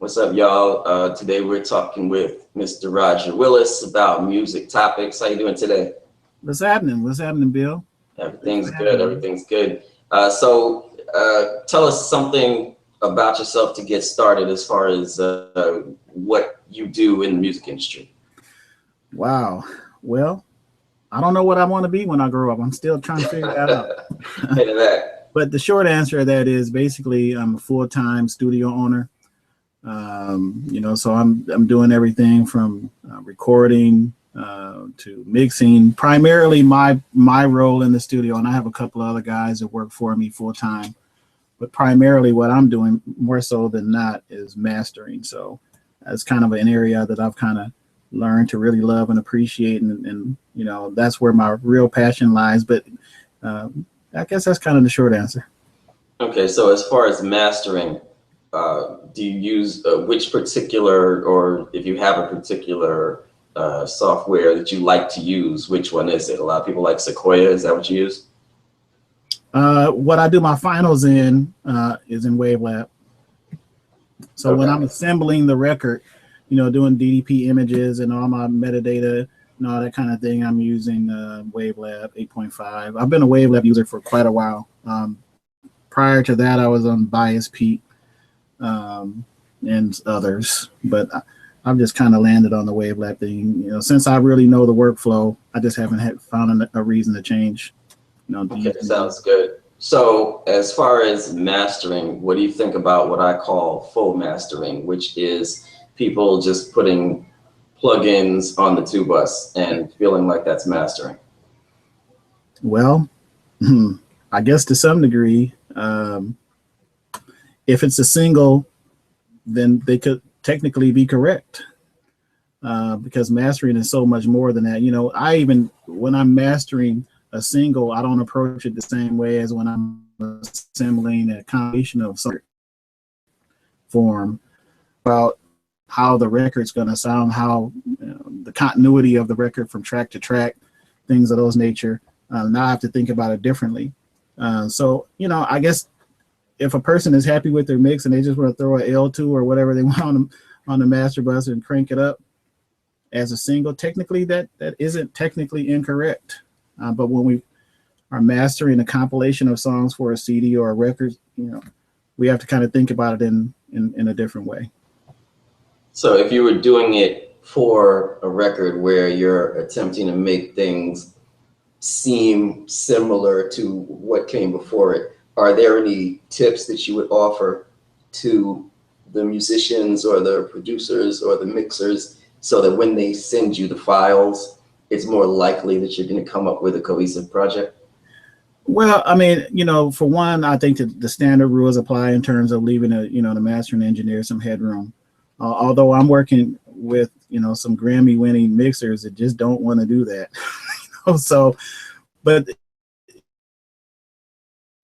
What's up, y'all? Today we're talking with Mr. Rodger Willis about music topics. How you doing today? What's happening? What's happening, Bill? Everything's good. Everything's good. Tell us something about yourself to get started as far as what you do in the music industry. Wow. Well, I don't know what I want to be when I grow up. I'm still trying to figure that out. But the short answer to that is basically I'm a full-time studio owner. So I'm doing everything from recording to mixing. Primarily my role in the studio, and I have a couple of other guys that work for me full-time. But primarily what I'm doing more so than not is mastering. So that's kind of an area that I've kind of learned to really love and appreciate, and that's where my real passion lies. But I guess that's kind of the short answer. Okay, so as far as mastering, do you use which particular, or if you have a particular software that you like to use, which one is it? A lot of people like Sequoia. Is that what you use? What I do my finals in is in WaveLab. So okay. When I'm assembling the record, doing DDP images and all my metadata and all that kind of thing, I'm using WaveLab 8.5. I've been a WaveLab user for quite a while. Prior to that, I was on Bias Peak and others, but I've just kind of landed on the WaveLab thing. Since I really know the workflow, I just haven't found a reason to change. Okay, sounds good. So as far as mastering, what do you think about what I call full mastering, which is people just putting plugins on the tube bus and feeling like that's mastering? Well, I guess to some degree, if it's a single, then they could technically be correct, because mastering is so much more than that. When I'm mastering a single, I don't approach it the same way as when I'm assembling a combination of some form about how the record's going to sound, how the continuity of the record from track to track, things of those nature. Now I have to think about it differently. I guess if a person is happy with their mix and they just want to throw an L2 or whatever they want on the master bus and crank it up as a single, technically that isn't technically incorrect. But when we are mastering a compilation of songs for a CD or a record, we have to kind of think about it in a different way. So if you were doing it for a record where you're attempting to make things seem similar to what came before it, are there any tips that you would offer to the musicians or the producers or the mixers so that when they send you the files, it's more likely that you're going to come up with a cohesive project? Well, for one, I think that the standard rules apply in terms of leaving the mastering engineer some headroom. Although I'm working with, some Grammy-winning mixers that just don't want to do that. But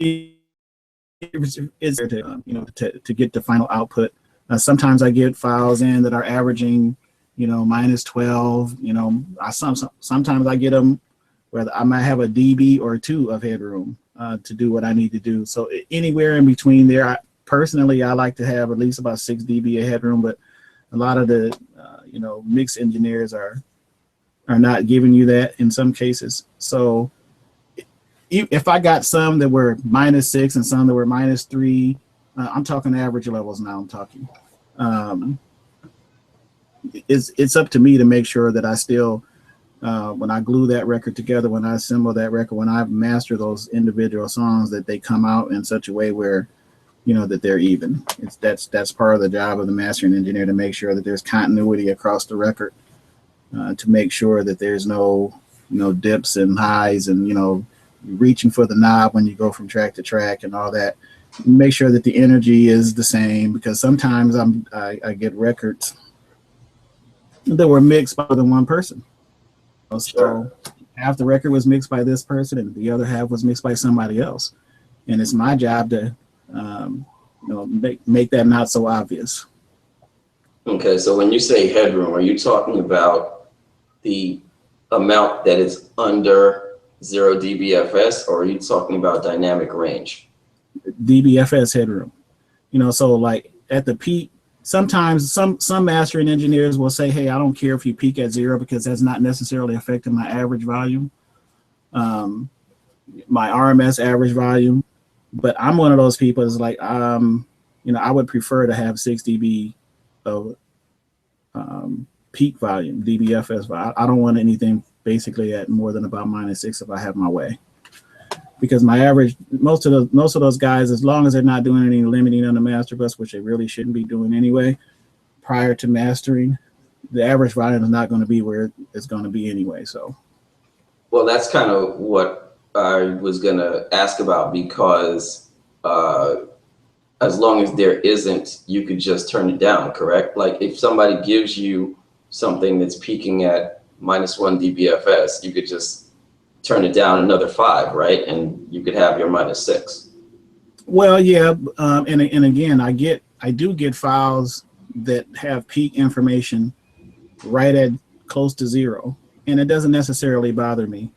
it's to get the final output. Sometimes I get files in that are averaging, minus 12. Sometimes I get them where I might have a dB or 2 of headroom to do what I need to do. So anywhere in between there, personally, I like to have at least about 6 dB of headroom, but a lot of the mix engineers are not giving you that in some cases. So if I got some that were minus 6 and some that were minus 3, I'm talking average levels now. I'm talking. It's up to me to make sure that I still, when I glue that record together, when I assemble that record, when I master those individual songs, that they come out in such a way where, that they're even. That's part of the job of the mastering engineer, to make sure that there's continuity across the record, to make sure that there's no dips and highs and reaching for the knob when you go from track to track and all that. Make sure that the energy is the same, because sometimes I get records that were mixed by more than one person. So half the record was mixed by this person and the other half was mixed by somebody else, and it's my job to make that not so obvious. Okay, so when you say headroom, are you talking about the amount that is under 0 dBFS, or are you talking about dynamic range? dBFS headroom. So like at the peak, sometimes some mastering engineers will say, hey, I don't care if you peak at 0 because that's not necessarily affecting my average volume, my RMS average volume. But I'm one of those people that's like, I would prefer to have 6 dB of peak volume, dBFS. I don't want anything basically at more than about -6 if I have my way. Because my average, most of those guys, as long as they're not doing any limiting on the master bus, which they really shouldn't be doing anyway, prior to mastering, the average volume is not going to be where it's going to be anyway. So, well, that's kind of what I was going to ask about, because as long as there isn't, you could just turn it down, correct? Like if somebody gives you something that's peaking at -1 dBFS, you could just turn it down another 5, right? And you could have your -6. Well, yeah, and again, I do get files that have peak information right at close to 0, and it doesn't necessarily bother me.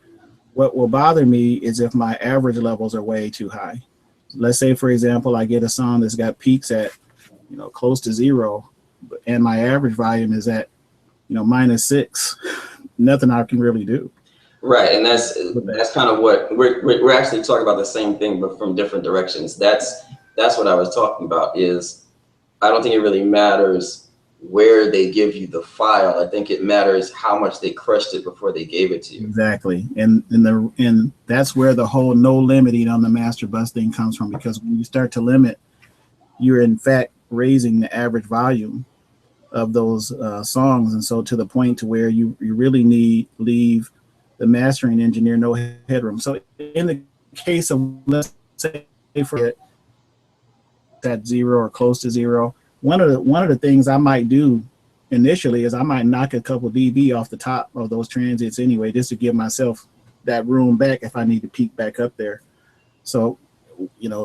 What will bother me is if my average levels are way too high. Let's say, for example, I get a song that's got peaks at close to 0, and my average volume is at -6. Nothing I can really do. Right, and that's kind of what we're actually talking about, the same thing but from different directions. That's what I was talking about. Is I don't think it really matters where they give you the file. I think it matters how much they crushed it before they gave it to you. Exactly, and that's where the whole no limiting on the master bus thing comes from, because when you start to limit, you're in fact raising the average volume of those songs, and so to the point to where you really leave the mastering engineer no headroom. So in the case of, let's say, for that 0 or close to 0, one of the things I might do initially is I might knock a couple dB off the top of those transits anyway, just to give myself that room back if I need to peak back up there. So,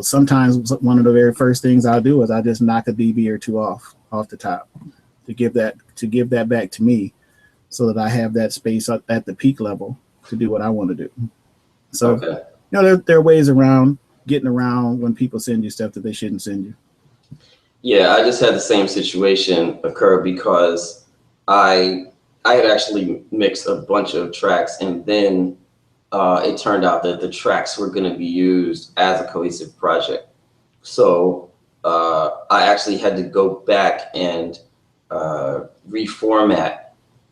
sometimes one of the very first things I'll do is I just knock a dB or 2 off the top to give that back to me, so that I have that space at the peak level to do what I want to do. So, okay. There are ways around getting around when people send you stuff that they shouldn't send you. Yeah, I just had the same situation occur because I had actually mixed a bunch of tracks, and then it turned out that the tracks were going to be used as a cohesive project. So I actually had to go back and reformat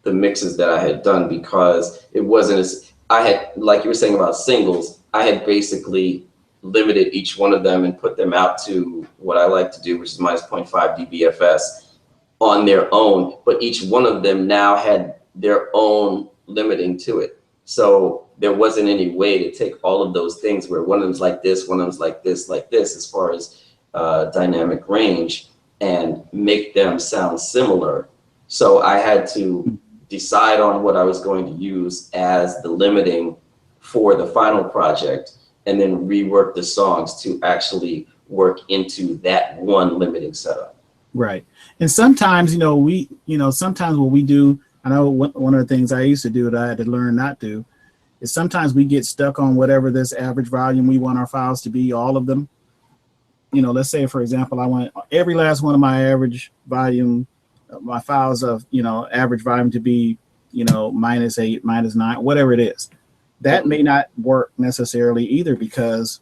the mixes that I had done, because it wasn't as, I had, like you were saying about singles, I had basically limited each one of them and put them out to what I like to do, which is -0.5 dBFS on their own, but each one of them now had their own limiting to it. So there wasn't any way to take all of those things where one of them's like this, one of them's like this, as far as dynamic range, and make them sound similar. So I had to decide on what I was going to use as the limiting for the final project, and then rework the songs to actually work into that one limiting setup. Right. And sometimes, sometimes what we do, I know one of the things I used to do that I had to learn not to, is sometimes we get stuck on whatever this average volume we want our files to be, all of them. Let's say, for example, I want every last one of my average volume, my files of, average volume to be, -8, -9, whatever it is. That may not work necessarily either, because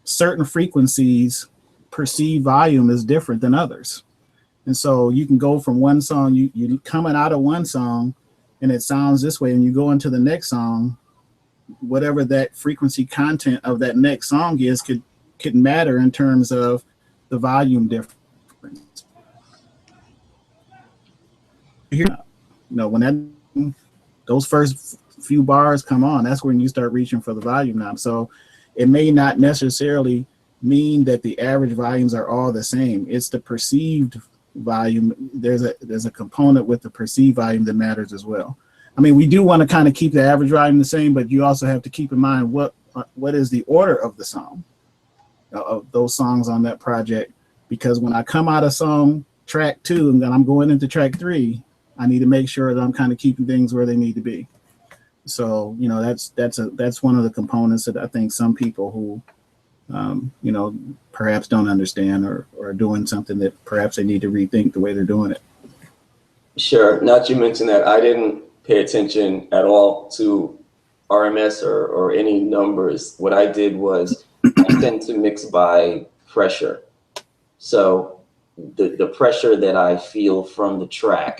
certain frequencies perceived volume is different than others. And so you can go from one song, you coming out of one song and it sounds this way, and you go into the next song, whatever that frequency content of that next song is could matter in terms of the volume difference. When those first few bars come on, that's when you start reaching for the volume knob. So it may not necessarily mean that the average volumes are all the same. It's the perceived volume. There's a component with the perceived volume that matters as well. I mean, we do want to kind of keep the average volume the same, but you also have to keep in mind what is the order of the song, of those songs on that project. Because when I come out of song track 2 and then I'm going into track 3, I need to make sure that I'm kind of keeping things where they need to be. So, that's one of the components that I think some people who perhaps don't understand or doing something that perhaps they need to rethink the way they're doing it. Sure. Not you mentioned that I didn't pay attention at all to RMS or any numbers. What I did was I tend to mix by pressure. So the pressure that I feel from the track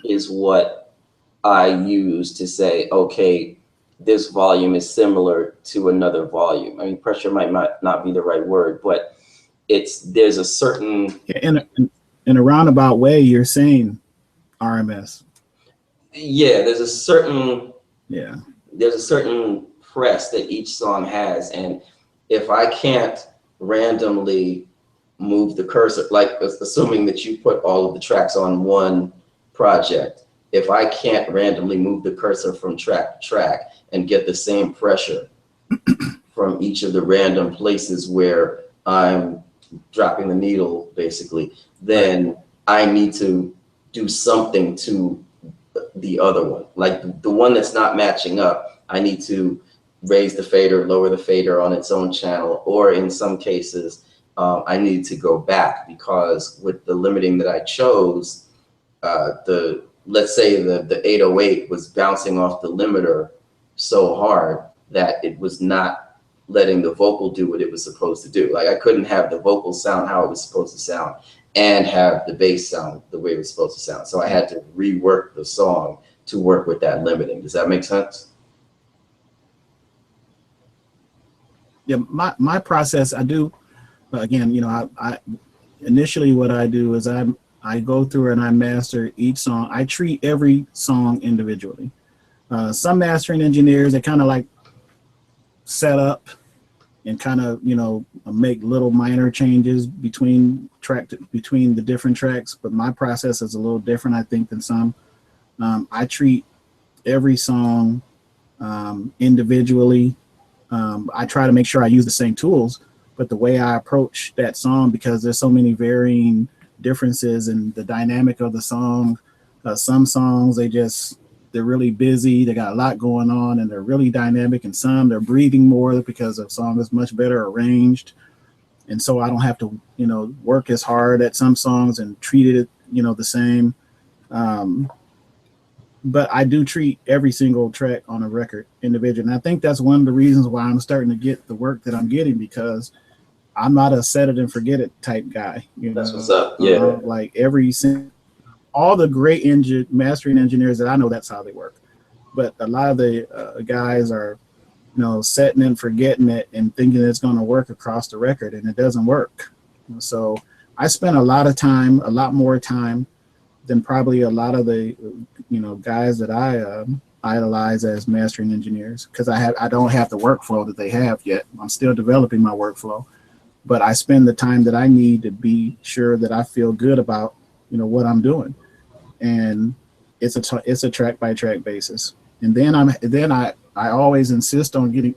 is what I use to say, okay, this volume is similar to another volume. I mean, pressure might not be the right word, but there's a certain, in a roundabout way, you're saying RMS. yeah, Yeah. there's a certain press that each song has. And if I can't randomly move the cursor, like assuming that you put all of the tracks on one project, if I can't randomly move the cursor from track to track and get the same pressure from each of the random places where I'm dropping the needle, basically, then I need to do something to the other one. Like the one that's not matching up, I need to raise the fader, lower the fader on its own channel, or in some cases, I need to go back, because with the limiting that I chose, let's say the 808 was bouncing off the limiter so hard that it was not letting the vocal do what it was supposed to do. Like I couldn't have the vocal sound how it was supposed to sound and have the bass sound the way it was supposed to sound. So I had to rework the song to work with that limiting. Does that make sense? Yeah, my process, I do, again, I initially what I do is I go through and I master each song. I treat every song individually. Some mastering engineers, they kind of like set up and kind of, make little minor changes between the different tracks. But my process is a little different, I think, than some. I treat every song individually. I try to make sure I use the same tools, but the way I approach that song, because there's so many varying differences in the dynamic of the song. Some songs, they're really busy, they got a lot going on and they're really dynamic, and some they're breathing more because the song is much better arranged. And so I don't have to, work as hard at some songs and treat it, the same. But I do treat every single track on a record individually. And I think that's one of the reasons why I'm starting to get the work that I'm getting, because I'm not a set it and forget it type guy. That's what's up. Yeah. Like all the great mastering engineers that I know, that's how they work. But a lot of the guys are, setting and forgetting it and thinking it's going to work across the record, and it doesn't work. So I spent a lot more time than probably a lot of the, guys that I idolize as mastering engineers, because I don't have the workflow that they have yet. I'm still developing my workflow, but I spend the time that I need to be sure that I feel good about, what I'm doing. And it's a track by track basis. And then I always insist on getting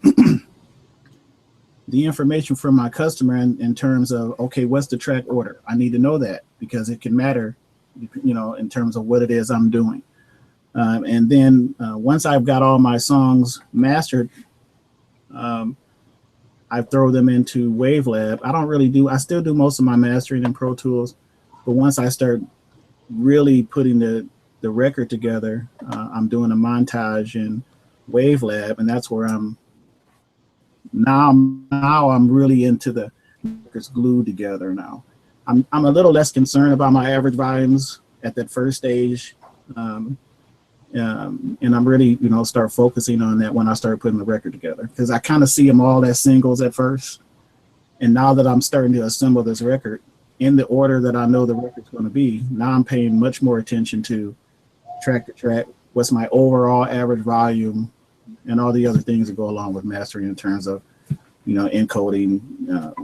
the information from my customer in terms of, okay, what's the track order? I need to know that, because it can matter, in terms of what it is I'm doing. And then once I've got all my songs mastered, I throw them into Wavelab. I still do most of my mastering in Pro Tools, but once I start really putting the record together, I'm doing a montage in Wavelab, and that's where I'm really into the records glued together now. I'm a little less concerned about my average volumes at that first stage. And I'm really, start focusing on that when I start putting the record together, because I kind of see them all as singles at first. And now that I'm starting to assemble this record in the order that I know the record's going to be, now I'm paying much more attention to track to track, what's my overall average volume, and all the other things that go along with mastering in terms of, encoding,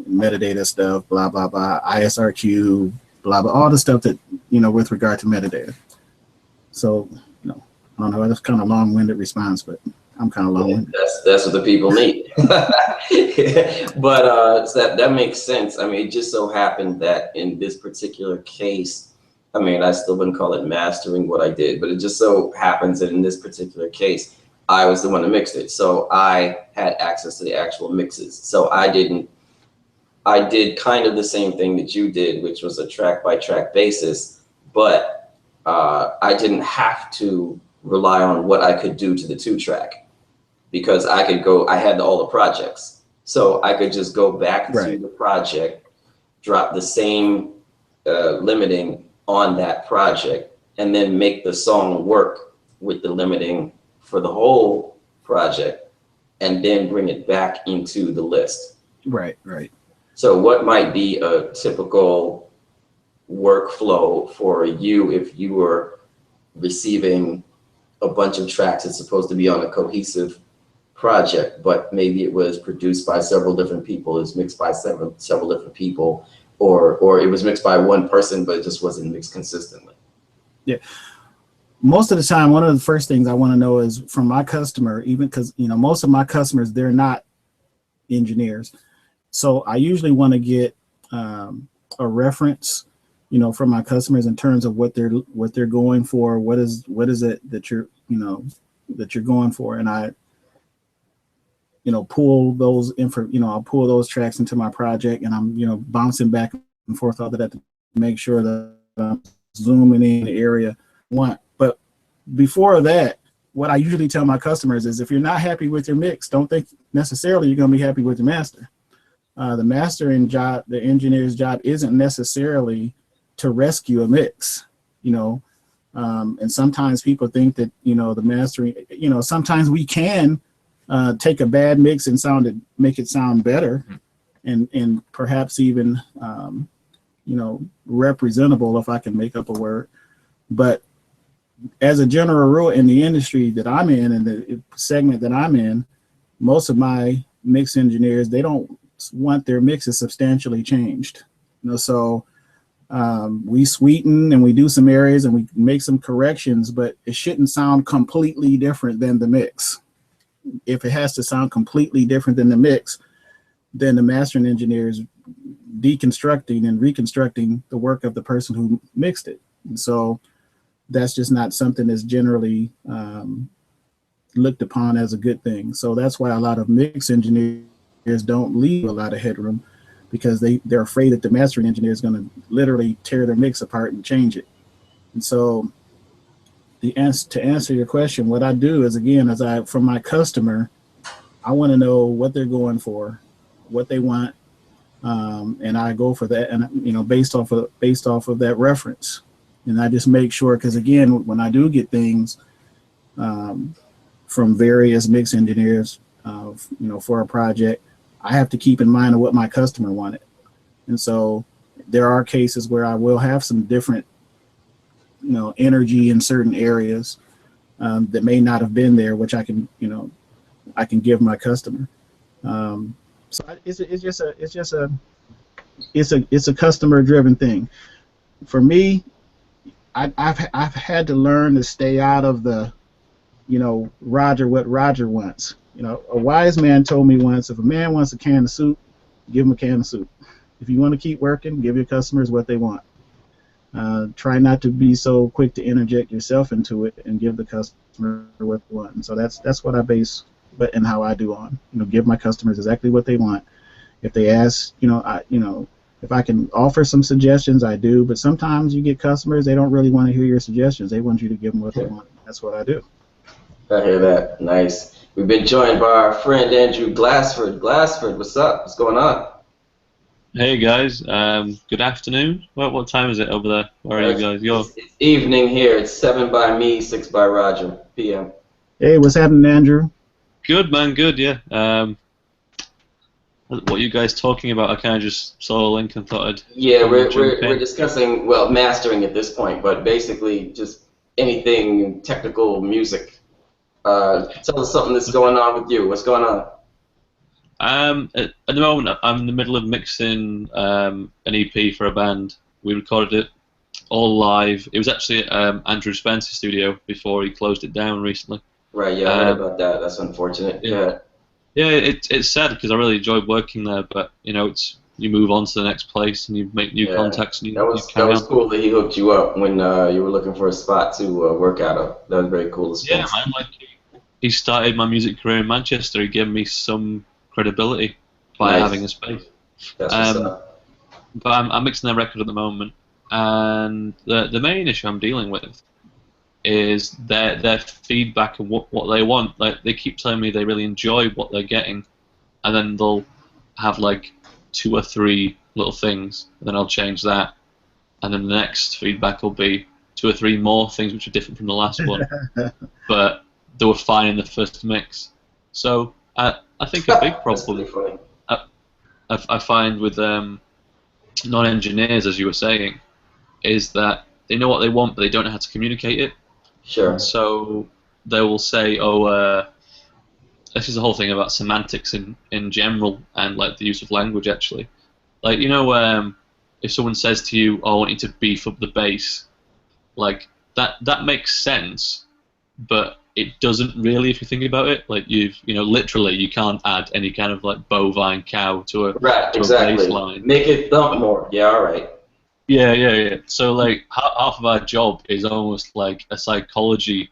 metadata stuff, blah, blah, blah, ISRQ, blah, blah, all the stuff that, with regard to metadata. So, I don't know, that's kind of long-winded response, but I'm kind of long-winded. That's what the people need. But so that makes sense. I mean, it just so happened that in this particular case, I mean, I still wouldn't call it mastering what I did, but it just so happens that in this particular case, I was the one that mixed it. So I had access to the actual mixes. So I didn't I did kind of the same thing that you did, which was a track by track basis, but I didn't have to rely on what I could do to the 2-track because I could go, I had all the projects. So I could just go back to the project, drop the same limiting on that project, and then make the song work with the limiting for the whole project, and then bring it back into the list. Right, right. So what might be a typical workflow for you if you were receiving a bunch of tracks that's supposed to be on a cohesive project, but maybe it was produced by several different people, it's mixed by several different people, or it was mixed by one person, but it just wasn't mixed consistently? Yeah. Most of the time, one of the first things I want to know is from my customer, even because, you know, most of my customers, they're not engineers. So I usually want to get a reference, you know, from my customers in terms of what they're going for. What is it that you're, you know, that you're going for? And I, you know, pull those I'll pull those tracks into my project, and I'm, you know, bouncing back and forth all of that to make sure that I'm zooming in the area I want. But before that, what I usually tell my customers is, if you're not happy with your mix, don't think necessarily you're going to be happy with your master. The mastering job, the engineer's job, isn't necessarily to rescue a mix, you know. And sometimes people think that, you know, the mastering, you know, sometimes we can take a bad mix and make it sound better, and perhaps even, you know, representable, if I can make up a word. But as a general rule, in the industry that I'm in and the segment that I'm in, most of my mix engineers, they don't want their mixes substantially changed. You know, so we sweeten and we do some areas and we make some corrections, but it shouldn't sound completely different than the mix. If it has to sound completely different than the mix, then the mastering engineer is deconstructing and reconstructing the work of the person who mixed it. And so that's just not something that's generally looked upon as a good thing. So that's why a lot of mix engineers don't leave a lot of headroom, because they're afraid that the mastering engineer is going to literally tear their mix apart and change it. And so to answer your question, what I do is, again, from my customer, I want to know what they're going for, what they want, and I go for that, and, you know, based off of that reference. And I just make sure, because again, when I do get things from various mix engineers, you know, for a project, I have to keep in mind of what my customer wanted. And so there are cases where I will have some different, you know, energy in certain areas that may not have been there, which I can, you know, I can give my customer. So it's a customer driven thing. For me, I've had to learn to stay out of the, you know, what Rodger wants. You know, a wise man told me once, if a man wants a can of soup, give him a can of soup. If you want to keep working, give your customers what they want. Try not to be so quick to interject yourself into it, and give the customer what they want. And so that's what I base, but and how I do on, you know, give my customers exactly what they want. If they ask, you know, if I can offer some suggestions, I do. But sometimes you get customers, they don't really want to hear your suggestions. They want you to give them what they want. That's what I do. I hear that. Nice. We've been joined by our friend Andrew Glassford. Glassford, what's up? What's going on? Hey guys, good afternoon. What time is it over there? Where are you guys? It's evening here. It's 7 by me, 6 by Rodger p.m. Hey, what's happening, Andrew? Good, man. Good, yeah. What you guys talking about? I kind of just saw a link and thought I'd. Yeah, we're discussing, well, mastering at this point, but basically just anything technical music. Tell us something that's going on with you. What's going on? At the moment, I'm in the middle of mixing an EP for a band. We recorded it all live. It was actually at Andrew Spencer's studio before he closed it down recently. Right, yeah, I heard about that. That's unfortunate. Yeah. Yeah, it's sad because I really enjoyed working there, but you know, you move on to the next place and you make new contacts. And that was cool that he hooked you up when you were looking for a spot to work out of. That was very cool. Yeah, man. Like he started my music career in Manchester. He gave me some credibility by having a space. That's what's Um, up. but I'm mixing their record at the moment, and the main issue I'm dealing with is their feedback and what they want. Like they keep telling me they really enjoy what they're getting, and then they'll have like 2 or 3 little things, and then I'll change that, and then the next feedback will be 2 or 3 more things which are different from the last one, but they were fine in the first mix. So I think a big That's problem pretty funny. I find with non-engineers, as you were saying, is that they know what they want, but they don't know how to communicate it. Sure. So they will say, this is the whole thing about semantics in general and like the use of language actually. Like if someone says to you, "Oh, I want you to beef up the bass," like that makes sense, but it doesn't really if you think about it. Like literally you can't add any kind of like bovine cow to a Right, to a exactly. bass line. Make it thump more. Yeah, all right. Yeah. So like half of our job is almost like a psychology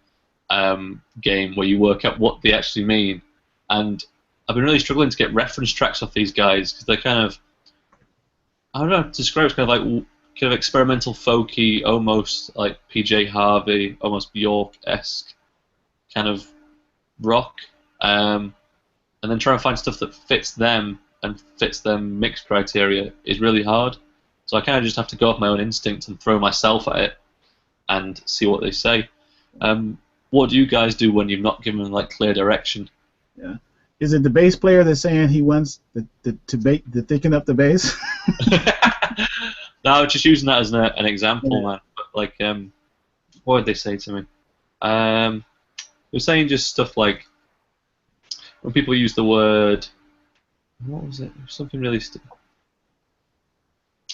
game where you work out what they actually mean. And I've been really struggling to get reference tracks off these guys because they're kind of, I don't know, to describe it's kind of experimental, folky, almost like PJ Harvey, almost Bjork-esque kind of rock. And then trying to find stuff that fits them and fits their mix criteria is really hard. So I kind of just have to go off my own instinct and throw myself at it and see what they say. What do you guys do when you've not given them like clear direction? Yeah. Is it the bass player that's saying he wants to thicken up the bass? No, just using that as an example, man. But like, what did they say to me? They were saying just stuff like when people use the word, what was it? Something really.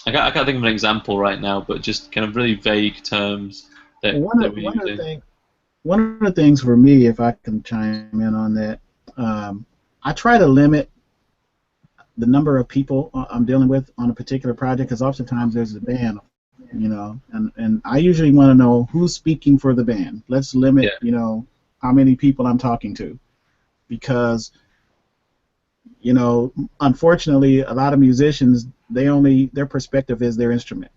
I can't think of an example right now, but just kind of really vague terms that one of the things for me, if I can chime in on that, I try to limit the number of people I'm dealing with on a particular project because oftentimes there's a band, and I usually want to know who's speaking for the band. Let's limit, how many people I'm talking to, because unfortunately, a lot of musicians, their perspective is their instrument.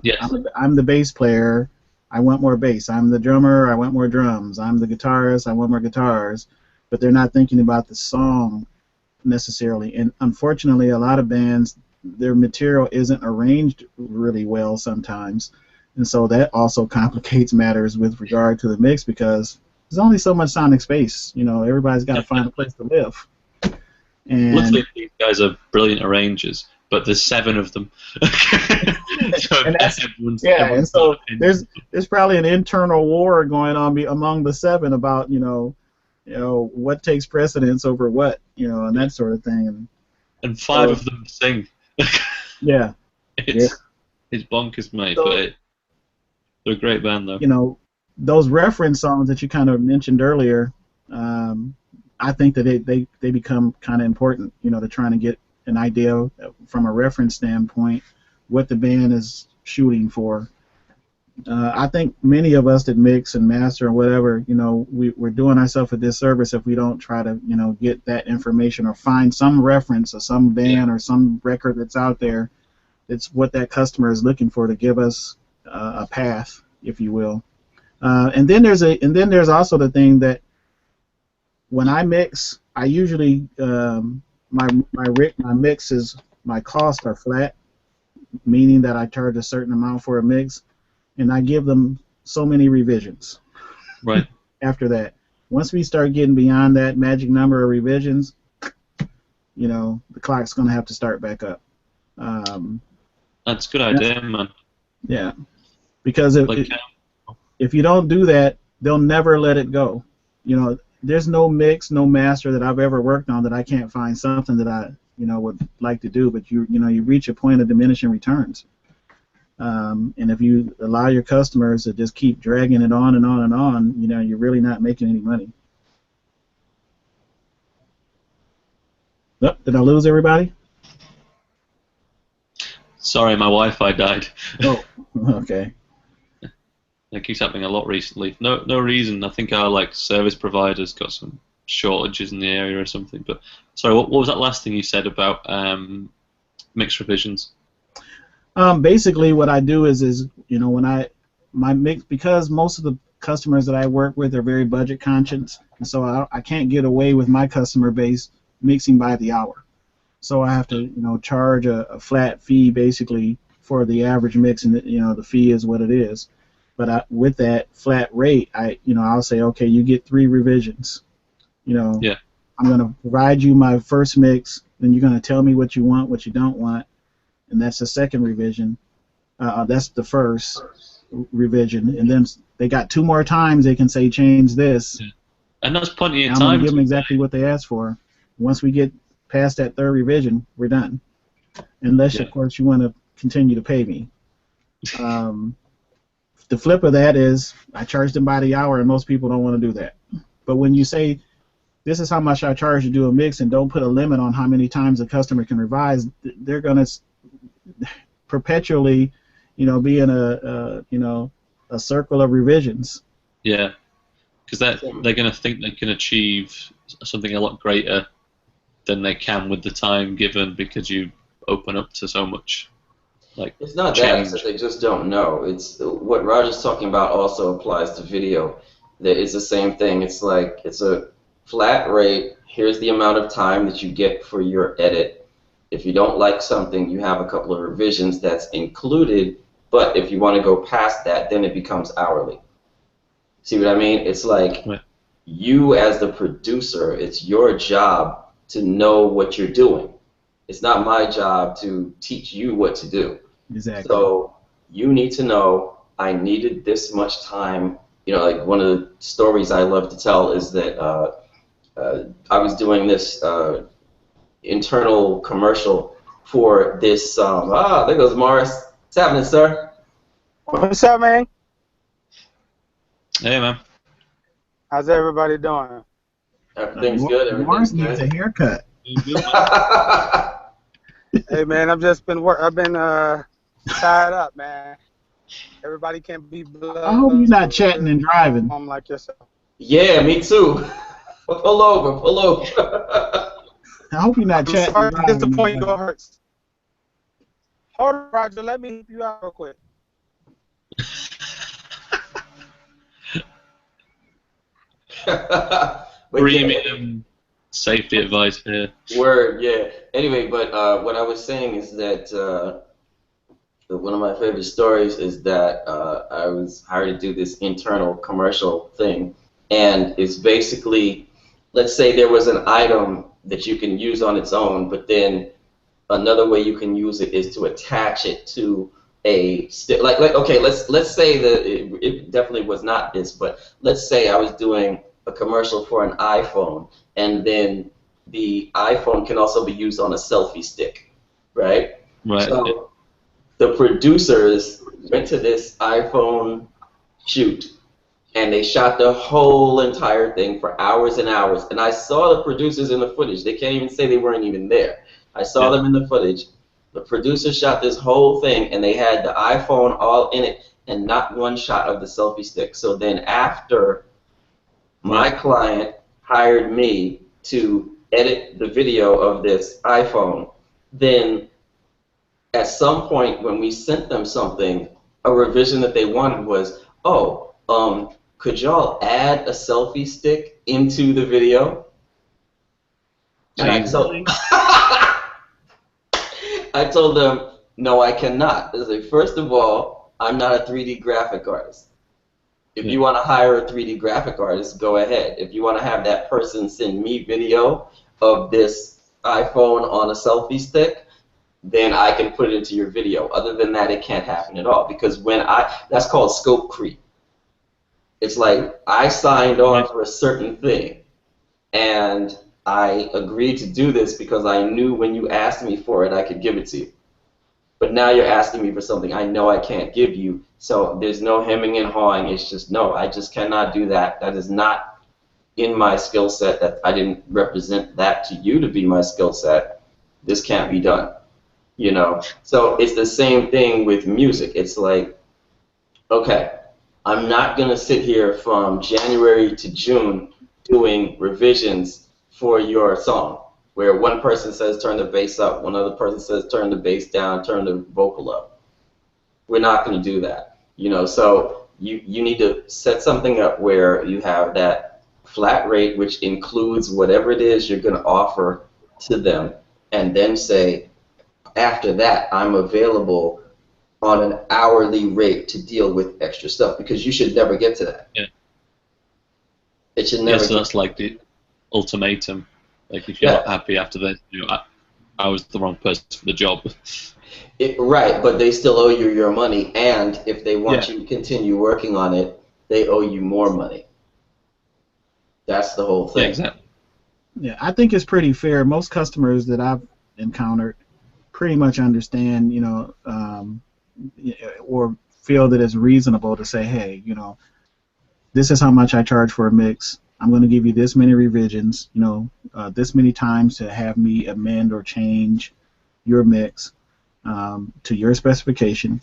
Yes. I'm the bass player, I want more bass. I'm the drummer, I want more drums. I'm the guitarist, I want more guitars. But they're not thinking about the song necessarily. And unfortunately, a lot of bands, their material isn't arranged really well sometimes. And so that also complicates matters with regard to the mix because there's only so much sonic space. Everybody's got to find a place to live. And luckily, these guys are brilliant arrangers, but there's 7 of them. And so there's probably an internal war going on among the 7 about what takes precedence over what, and that sort of thing. And 5 of them sing. Yeah. It's bonkers, mate. But they're a great band, though. Those reference songs that you kind of mentioned earlier. I think that they become kind of important, to trying to get an idea from a reference standpoint what the band is shooting for. I think many of us that mix and master and whatever, we're doing ourselves a disservice if we don't try to, get that information or find some reference or some band or some record that's out there. It's what that customer is looking for to give us a path, if you will. And then there's also the thing that when I mix, I usually my mixes, my costs are flat, meaning that I charge a certain amount for a mix, and I give them so many revisions. Right. After that, once we start getting beyond that magic number of revisions, the clock's going to have to start back up. That's a good idea, man. Yeah, because if you don't do that, they'll never let it go. There's no mix, no master that I've ever worked on that I can't find something that I, would like to do. But you reach a point of diminishing returns. And if you allow your customers to just keep dragging it on and on and on, you're really not making any money. Oh, did I lose everybody? Sorry, my Wi-Fi died. Oh, okay. That keeps happening a lot recently. No reason. I think our service providers got some shortages in the area or something. But sorry, what was that last thing you said about mix revisions? Basically, what I do is you know, when my mix, because most of the customers that I work with are very budget conscious, and so I can't get away with my customer base mixing by the hour. So I have to, you know, charge a flat fee basically for the average mix, and you know, the fee is what it is. But with that flat rate, I'll say, okay, you get 3 revisions. You know, Yeah. I'm going to provide you my first mix, then you're going to tell me what you want, what you don't want, and that's the second revision. That's the first revision, and then they got 2 more times they can say change this. Yeah. And that's plenty of I'm time. going to give them exactly what they asked for. Once we get past that 3rd revision, we're done. Unless, of course, you want to continue to pay me. The flip of that is I charge them by the hour, and most people don't want to do that. But when you say, this is how much I charge to do a mix, and don't put a limit on how many times a customer can revise, they're going to perpetually, you know, be in a circle of revisions. Yeah, because they're going to think they can achieve something a lot greater than they can with the time given, because you open up to so much. Like, it's not change. that they just don't know. It's what Rodger's talking about also applies to video. That it's the same thing. It's like it's a flat rate. Here's the amount of time that you get for your edit. If you don't like something, you have a couple of revisions that's included. But if you want to go past that, then it becomes hourly. See what I mean? It's like you as the producer, it's your job to know what you're doing. It's not my job to teach you what to do. Exactly. So you need to know, I needed this much time. You know, like one of the stories I love to tell is that I was doing this internal commercial for this. There goes Morris. What's happening, sir? What's up, man? Hey, man. How's everybody doing? Everything's good. Morris Everything's needs a haircut. Hey, man, I've been tied up, man. Everybody can't be blood. I hope you're not chatting and driving. Like yourself. Yeah, me too. Pull over, pull over. I hope you're not chatting and driving. Just the point go hurts. Hold on, Rodger. Let me help you out real quick. Premium safety advice here. Word, yeah. Anyway, but what I was saying is that one of my favorite stories is that I was hired to do this internal commercial thing, and it's basically, let's say there was an item that you can use on its own, but then another way you can use it is to attach it to a like okay, let's say that it definitely was not this, but let's say I was doing a commercial for an iPhone, and then the iPhone can also be used on a selfie stick, right? Right. So the producers went to this iPhone shoot, and they shot the whole entire thing for hours and hours. And I saw the producers in the footage. They can't even say they weren't even there. I saw them in the footage. The producers shot this whole thing, and they had the iPhone all in it, and not one shot of the selfie stick. So then after my client hired me to edit the video of this iPhone, then at some point when we sent them something, a revision that they wanted was, could y'all add a selfie stick into the video? And I told them, no, I cannot. I said, first of all, I'm not a 3D graphic artist. If you want to hire a 3D graphic artist, go ahead. If you want to have that person send me video of this iPhone on a selfie stick, then I can put it into your video. Other than that, it can't happen at all, because that's called scope creep. It's like I signed on for a certain thing, and I agreed to do this because I knew when you asked me for it, I could give it to you. But now you're asking me for something I know I can't give you, so there's no hemming and hawing. It's just, no, I just cannot do that. That is not in my skill set. That I didn't represent that to you to be my skill set. This can't be done. You know? So it's the same thing with music. It's like, okay, I'm not going to sit here from January to June doing revisions for your song. where one person says turn the bass up, one other person says turn the bass down, turn the vocal up. We're not going to do that. You know, so you need to set something up where you have that flat rate, which includes whatever it is you're going to offer to them, and then say, after that, I'm available on an hourly rate to deal with extra stuff, because you should never get to that. Yeah. It should never. Yeah, so that's like the ultimatum. Like, if you're not happy after this, you know, I was the wrong person for the job. Right, but they still owe you your money, and if they want you to continue working on it, they owe you more money. That's the whole thing. Yeah, exactly. Yeah, I think it's pretty fair. Most customers that I've encountered pretty much understand, you know, or feel that it's reasonable to say, hey, you know, this is how much I charge for a mix. I'm going to give you this many revisions, you know, this many times to have me amend or change your mix to your specification.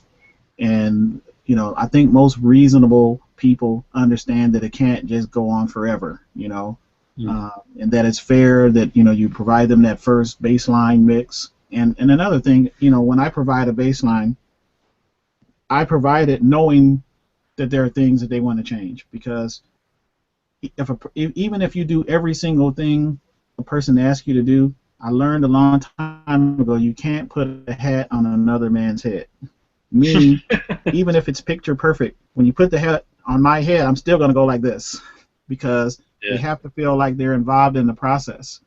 And, you know, I think most reasonable people understand that it can't just go on forever, you know, and that it's fair that, you know, you provide them that first baseline mix. And another thing, you know, when I provide a baseline, I provide it knowing that there are things that they want to change, because even if you do every single thing a person asks you to do, I learned a long time ago you can't put a hat on another man's head. Meaning, even if it's picture perfect, when you put the hat on my head, I'm still going to go like this, because they have to feel like they're involved in the process.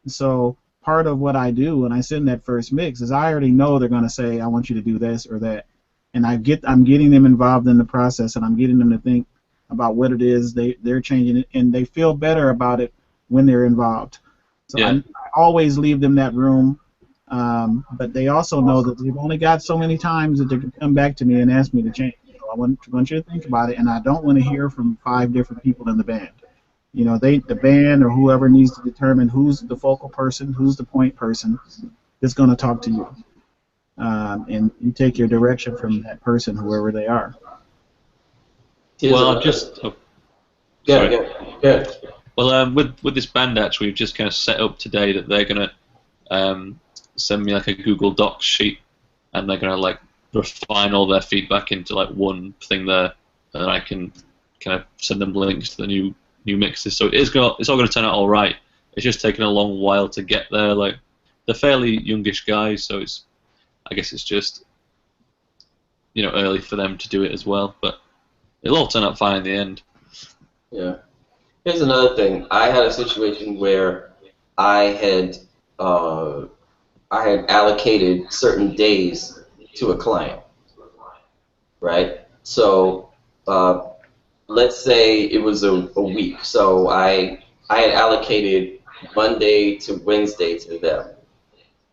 So part of what I do when I send that first mix is I already know they're going to say, I want you to do this or that. And I'm getting them involved in the process, and I'm getting them to think about what it is they're changing it, and they feel better about it when they're involved. So I always leave them that room, but they also know that they've only got so many times that they can come back to me and ask me to change. So I want you to think about it, and I don't want to hear from 5 different people in the band. You know, the band or whoever needs to determine who's the focal person, who's the point person that's going to talk to you. And you take your direction from that person, whoever they are. Well, Good. Well, with this band, actually, we've just kind of set up today that they're gonna send me like a Google Docs sheet, and they're gonna like refine all their feedback into like one thing there, and then I can kind of send them links to the new mixes. So it's all gonna turn out all right. It's just taken a long while to get there. Like, they're fairly youngish guys, so I guess it's just, you know, early for them to do it as well. But it'll all turn out fine in the end. Yeah. Here's another thing. I had a situation where I had allocated certain days to a client, right? So let's say it was a week. So I had allocated Monday to Wednesday to them,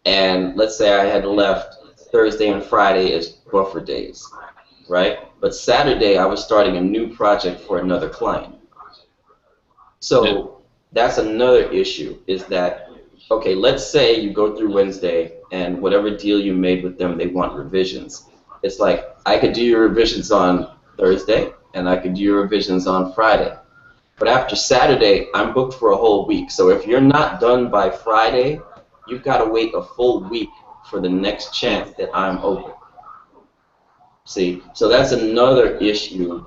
and let's say I had left Thursday and Friday as buffer days, right? But Saturday I was starting a new project for another client. So that's another issue, is that, okay, let's say you go through Wednesday and whatever deal you made with them, they want revisions. It's like, I could do your revisions on Thursday and I could do your revisions on Friday. But after Saturday, I'm booked for a whole week. So if you're not done by Friday, you've got to wait a full week for the next chance that I'm open. See, so that's another issue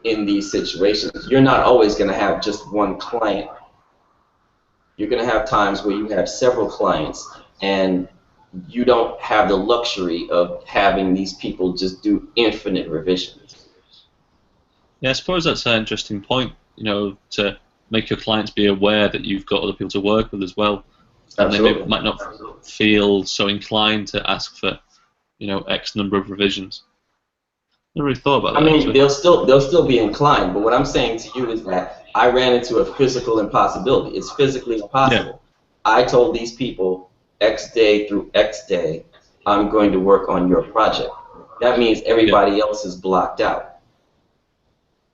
in these situations. You're not always going to have just one client. You're going to have times where you have several clients, and you don't have the luxury of having these people just do infinite revisions. Yeah, I suppose that's an interesting point, you know, to make your clients be aware that you've got other people to work with as well. And Absolutely. they might not feel so inclined to ask for, you know, X number of revisions. Never really thought about that. I mean, actually. they'll still be inclined, but what I'm saying to you is that I ran into a physical impossibility. It's physically impossible. Yeah. I told these people X day through X day, I'm going to work on your project. That means everybody else is blocked out.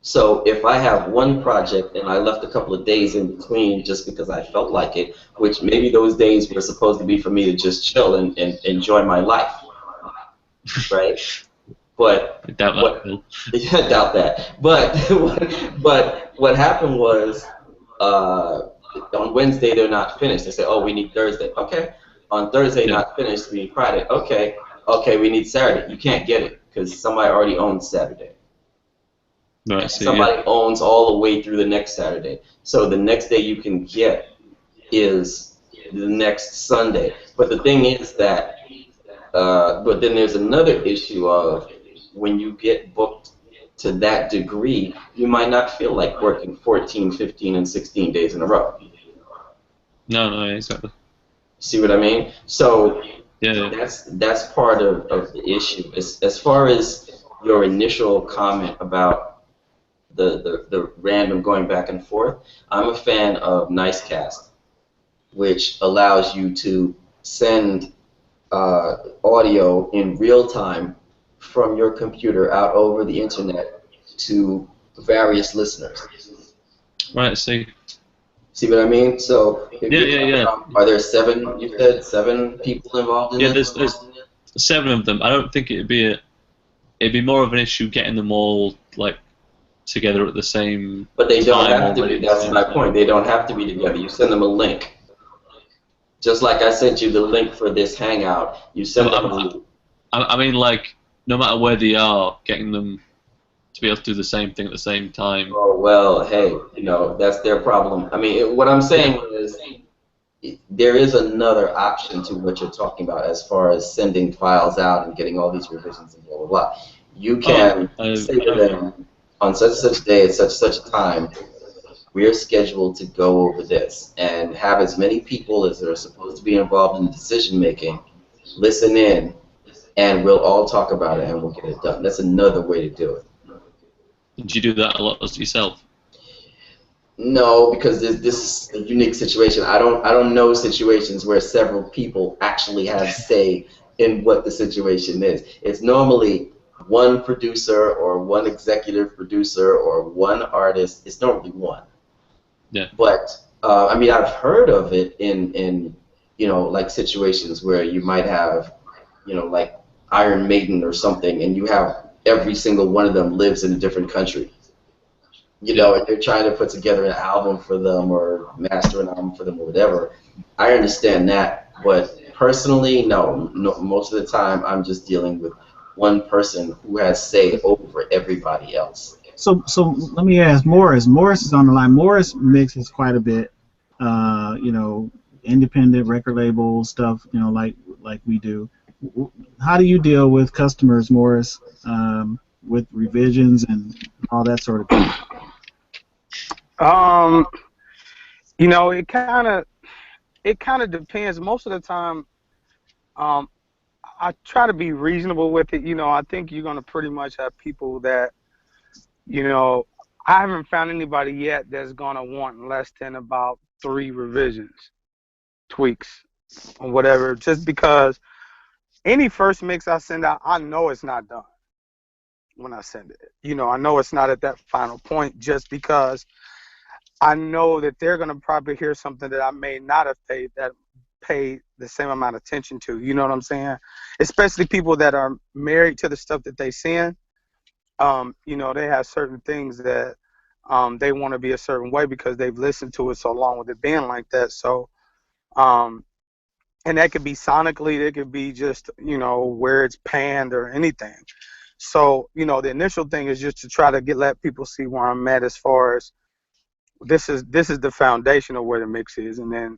So if I have one project and I left a couple of days in between just because I felt like it, which maybe those days were supposed to be for me to just chill and enjoy my life, right? But I doubt that. I doubt that. But what happened was On Wednesday they're not finished. They say, oh, we need Thursday. Okay. On Thursday Yeah. not finished, we need Friday. Okay. Okay, we need Saturday. You can't get it because somebody already owns Saturday. Right. And So yeah. somebody owns all the way through the next Saturday. So the next day you can get is the next Sunday. But the thing is that, but then there's another issue of when you get booked to that degree, you might not feel like working 14, 15, and 16 days in a row. No, exactly. See what I mean? So Yeah. that's part of the issue. As far as your initial comment about the random going back and forth, I'm a fan of Nicecast, which allows you to send audio in real time from your computer out over the internet to various listeners. Right. See. See what I mean? So if Yeah, you're yeah. are there seven? You said 7 people involved in Yeah, this? there's 7 of them. I don't think it'd be more of an issue getting them all like together at the same But they don't time have to already be. at the That's same my time. point. They don't have to be together. You send them a link. Just like I sent you the link for this hangout, you send them a link. I mean, like, no matter where they are, getting them to be able to do the same thing at the same time. Oh, well, hey, that's their problem. I mean, what I'm saying is there is another option to what you're talking about as far as sending files out and getting all these revisions and blah, blah, blah. You can say to them, on such and such day at such and such a time, we're scheduled to go over this, and have as many people as are supposed to be involved in the decision making listen in, and we'll all talk about it and we'll get it done. That's another way to do it. Did you do that a lot yourself? No, because this is a unique situation. I don't know situations where several people actually have say in what the situation is. It's normally one producer or one executive producer or one artist. It's normally one. Yeah. But I mean, I've heard of it in like situations where you might have like Iron Maiden or something, and you have every single one of them lives in a different country. And you're trying to put together an album for them or master an album for them or whatever. I understand that, but personally, no. Most of the time, I'm just dealing with one person who has say over everybody else. So let me ask Morris. Morris is on the line. Morris mixes quite a bit, independent record label stuff, like we do. How do you deal with customers, Morris, with revisions and all that sort of thing? It kind of depends. Most of the time, I try to be reasonable with it. I think you're gonna pretty much have people that, I haven't found anybody yet that's gonna want less than about 3 revisions, tweaks, or whatever. Just because any first mix I send out, I know it's not done when I send it. I know it's not at that final point, just because I know that they're gonna probably hear something that I may not have paid the same amount of attention to. You know what I'm saying? Especially people that are married to the stuff that they send. They have certain things that they want to be a certain way because they've listened to it so long with it being like that. So, and that could be sonically, it could be just, where it's panned or anything. So, the initial thing is just to try to let people see where I'm at as far as this is the foundation of where the mix is. And then,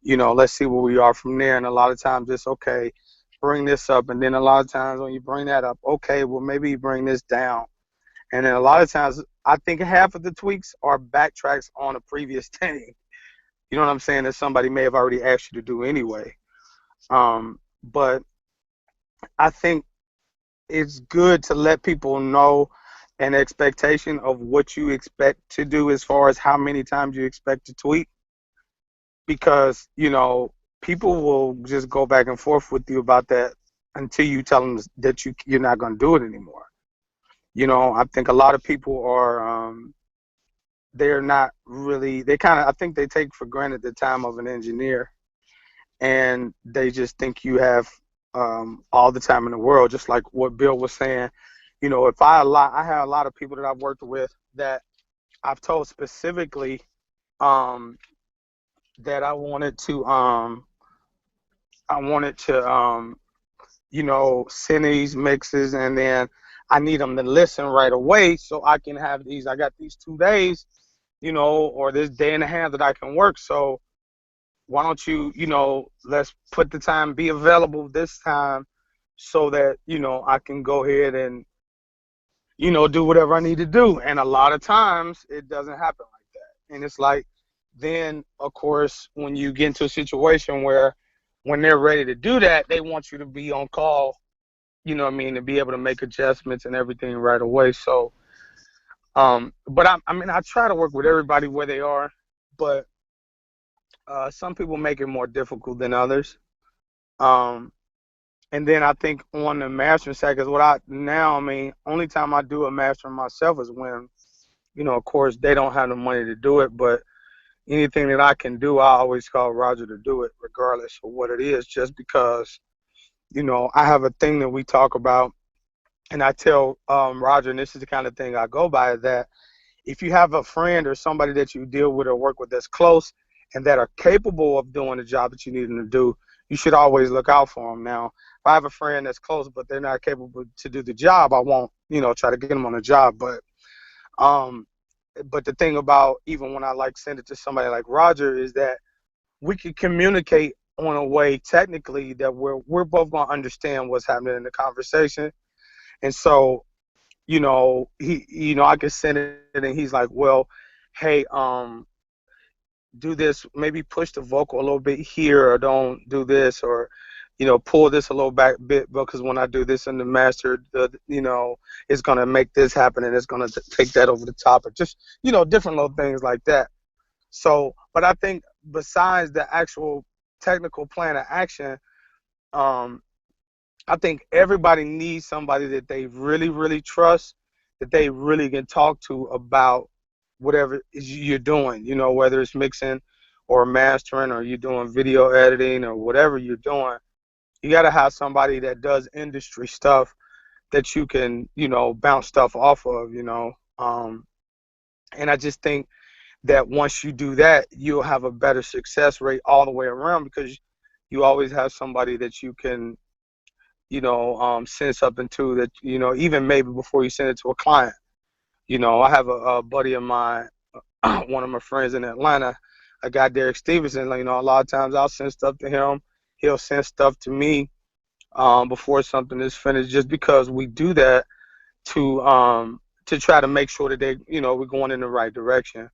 let's see where we are from there. And a lot of times it's okay, bring this up. And then a lot of times when you bring that up, okay, well, maybe you bring this down. And then a lot of times, I think half of the tweaks are backtracks on a previous thing. You know what I'm saying? That somebody may have already asked you to do anyway. But I think it's good to let people know an expectation of what you expect to do as far as how many times you expect to tweak. Because, people will just go back and forth with you about that until you tell them that you're not going to do it anymore. I think a lot of people are, they're not really, I think they take for granted the time of an engineer, and they just think you have all the time in the world, just like what Bill was saying. If I have a lot of people that I've worked with that I've told specifically, that I wanted to you know, send these mixes, and then I need them to listen right away so I can have these. I got these 2 days, you know, or this day and a half that I can work. So why don't you, you know, let's put the time, be available this time so that, you know, I can go ahead and, you know, do whatever I need to do. And a lot of times it doesn't happen like that. And it's like, then of course, when you get into a situation where when they're ready to do that, they want you to be on call, you know what I mean, to be able to make adjustments and everything right away. So, but I mean, I try to work with everybody where they are, but some people make it more difficult than others. Um, and then I think on the mastering side, because what I now, I mean, only time I do a mastering myself is when, you know, of course, they don't have the money to do it, but anything that I can do, I always call Rodger to do it, regardless of what it is, just because, you know, I have a thing that we talk about, and I tell Rodger, and this is the kind of thing I go by, that if you have a friend or somebody that you deal with or work with that's close and that are capable of doing the job that you need them to do, you should always look out for them. Now, if I have a friend that's close but they're not capable to do the job, I won't, you know, try to get them on the job. Um, but the thing about even when I like send it to somebody like Rodger is that we can communicate on a way technically that we're both gonna understand what's happening in the conversation. And so, you know, I could send it and he's like, well, hey, do this, maybe push the vocal a little bit here, or don't do this, or, you know, pull this a little back bit, because when I do this in the master, you know, it's going to make this happen and it's going to take that over the top, or just, you know, different little things like that. So, but I think besides the actual technical plan of action, um, I think everybody needs somebody that they really, really trust, that they really can talk to about whatever you're doing, you know, whether it's mixing or mastering or you're doing video editing or whatever you're doing. You got to have somebody that does industry stuff that you can, you know, bounce stuff off of, you know. And I just think that once you do that, you'll have a better success rate all the way around, because you always have somebody that you can, you know, send something to, that, you know, even maybe before you send it to a client. You know, I have a buddy of mine, one of my friends in Atlanta, a guy, Derek Stevenson. You know, a lot of times I'll send stuff to him. He'll send stuff to me before something is finished, just because we do that to try to make sure that they, you know, we're going in the right direction.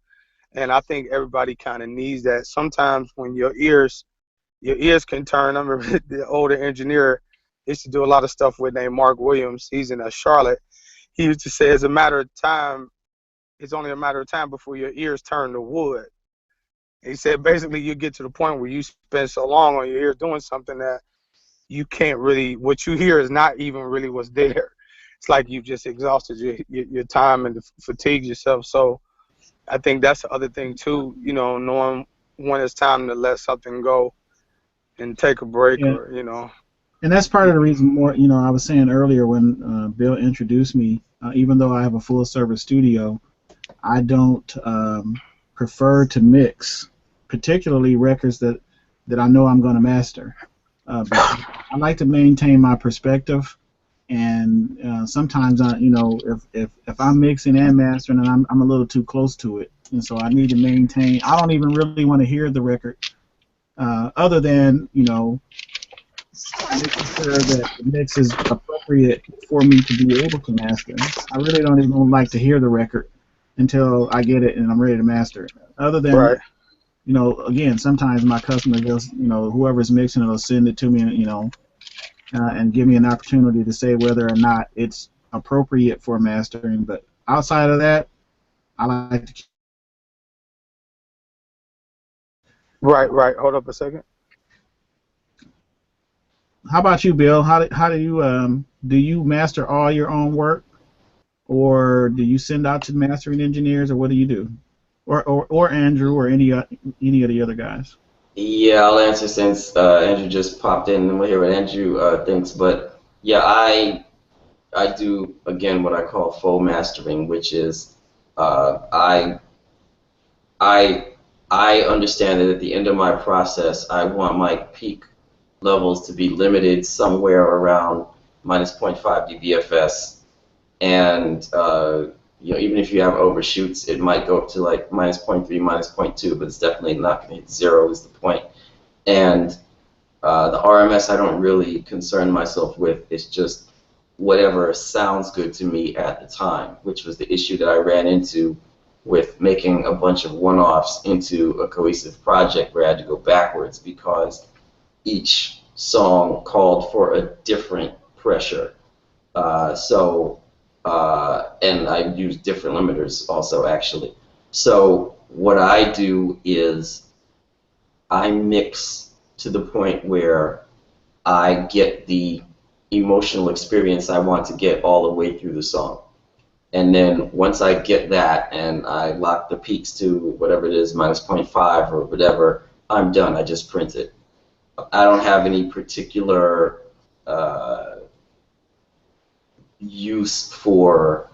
And I think everybody kind of needs that. Sometimes when your ears can turn. I remember the older engineer used to do a lot of stuff with named Mark Williams. He's in Charlotte. He used to say, it's a matter of time. It's only a matter of time before your ears turn to wood. He said basically you get to the point where you spend so long on your ears doing something that you can't really, what you hear is not even really what's there. It's like you've just exhausted your time and fatigued yourself. So I think that's the other thing too, you know, knowing when it's time to let something go and take a break, Yeah. or, you know. And that's part of the reason more, you know, I was saying earlier when Bill introduced me, even though I have a full service studio, I don't prefer to mix, particularly records that I know I'm going to master. I like to maintain my perspective, and sometimes you know, if I'm mixing and mastering and I'm a little too close to it, and so I need to maintain. I don't even really want to hear the record, other than, you know, making sure that the mix is appropriate for me to be able to master. I really don't even like to hear the record until I get it and I'm ready to master it. Other than, Right. you know, again, sometimes my customer just, you know, whoever's mixing it will send it to me, you know, and give me an opportunity to say whether or not it's appropriate for mastering. But outside of that, I like to. Right. Hold up a second. How about you, Bill? How do you master all your own work, or do you send out to mastering engineers, or what do you do? Or Andrew, or any of the other guys? Yeah, I'll answer since Andrew just popped in, and we'll hear what Andrew thinks. But yeah, I do, again, what I call full mastering, which is I I I understand that at the end of my process, I want my peak levels to be limited somewhere around minus zero point 0.5 dBFS, and even if you have overshoots, it might go up to like minus zero point 0.3, minus zero point 0.2, but it's definitely not going to hit 0 is the point. And the RMS I don't really concern myself with. It's just whatever sounds good to me at the time, which was the issue that I ran into with making a bunch of one-offs into a cohesive project where I had to go backwards because each song called for a different pressure. And I use different limiters also, actually. So what I do is I mix to the point where I get the emotional experience I want to get all the way through the song. And then once I get that and I lock the peaks to whatever it is, minus 0.5 or whatever, I'm done. I just print it. I don't have any particular use for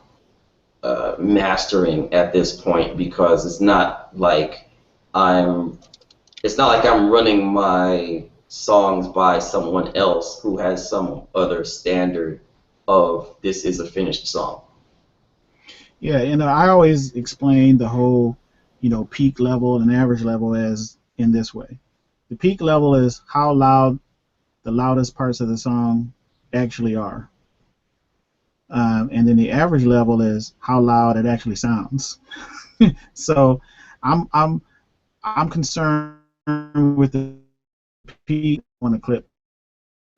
mastering at this point because it's not like I'm running my songs by someone else who has some other standard of this is a finished song. Yeah, I always explain the whole, peak level and average level as in this way. The peak level is how loud the loudest parts of the song actually are. And then the average level is how loud it actually sounds. So I'm concerned with the peak on a clip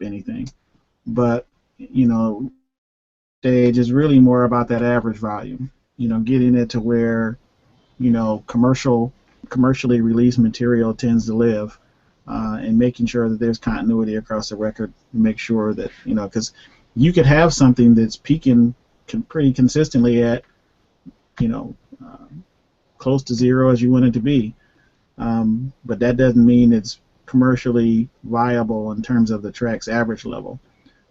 anything, but stage is really more about that average volume. Getting it to where commercially released material tends to live, and making sure that there's continuity across the record. Make sure that because you could have something that's peaking pretty consistently at close to 0 as you want it to be, but that doesn't mean it's commercially viable in terms of the track's average level.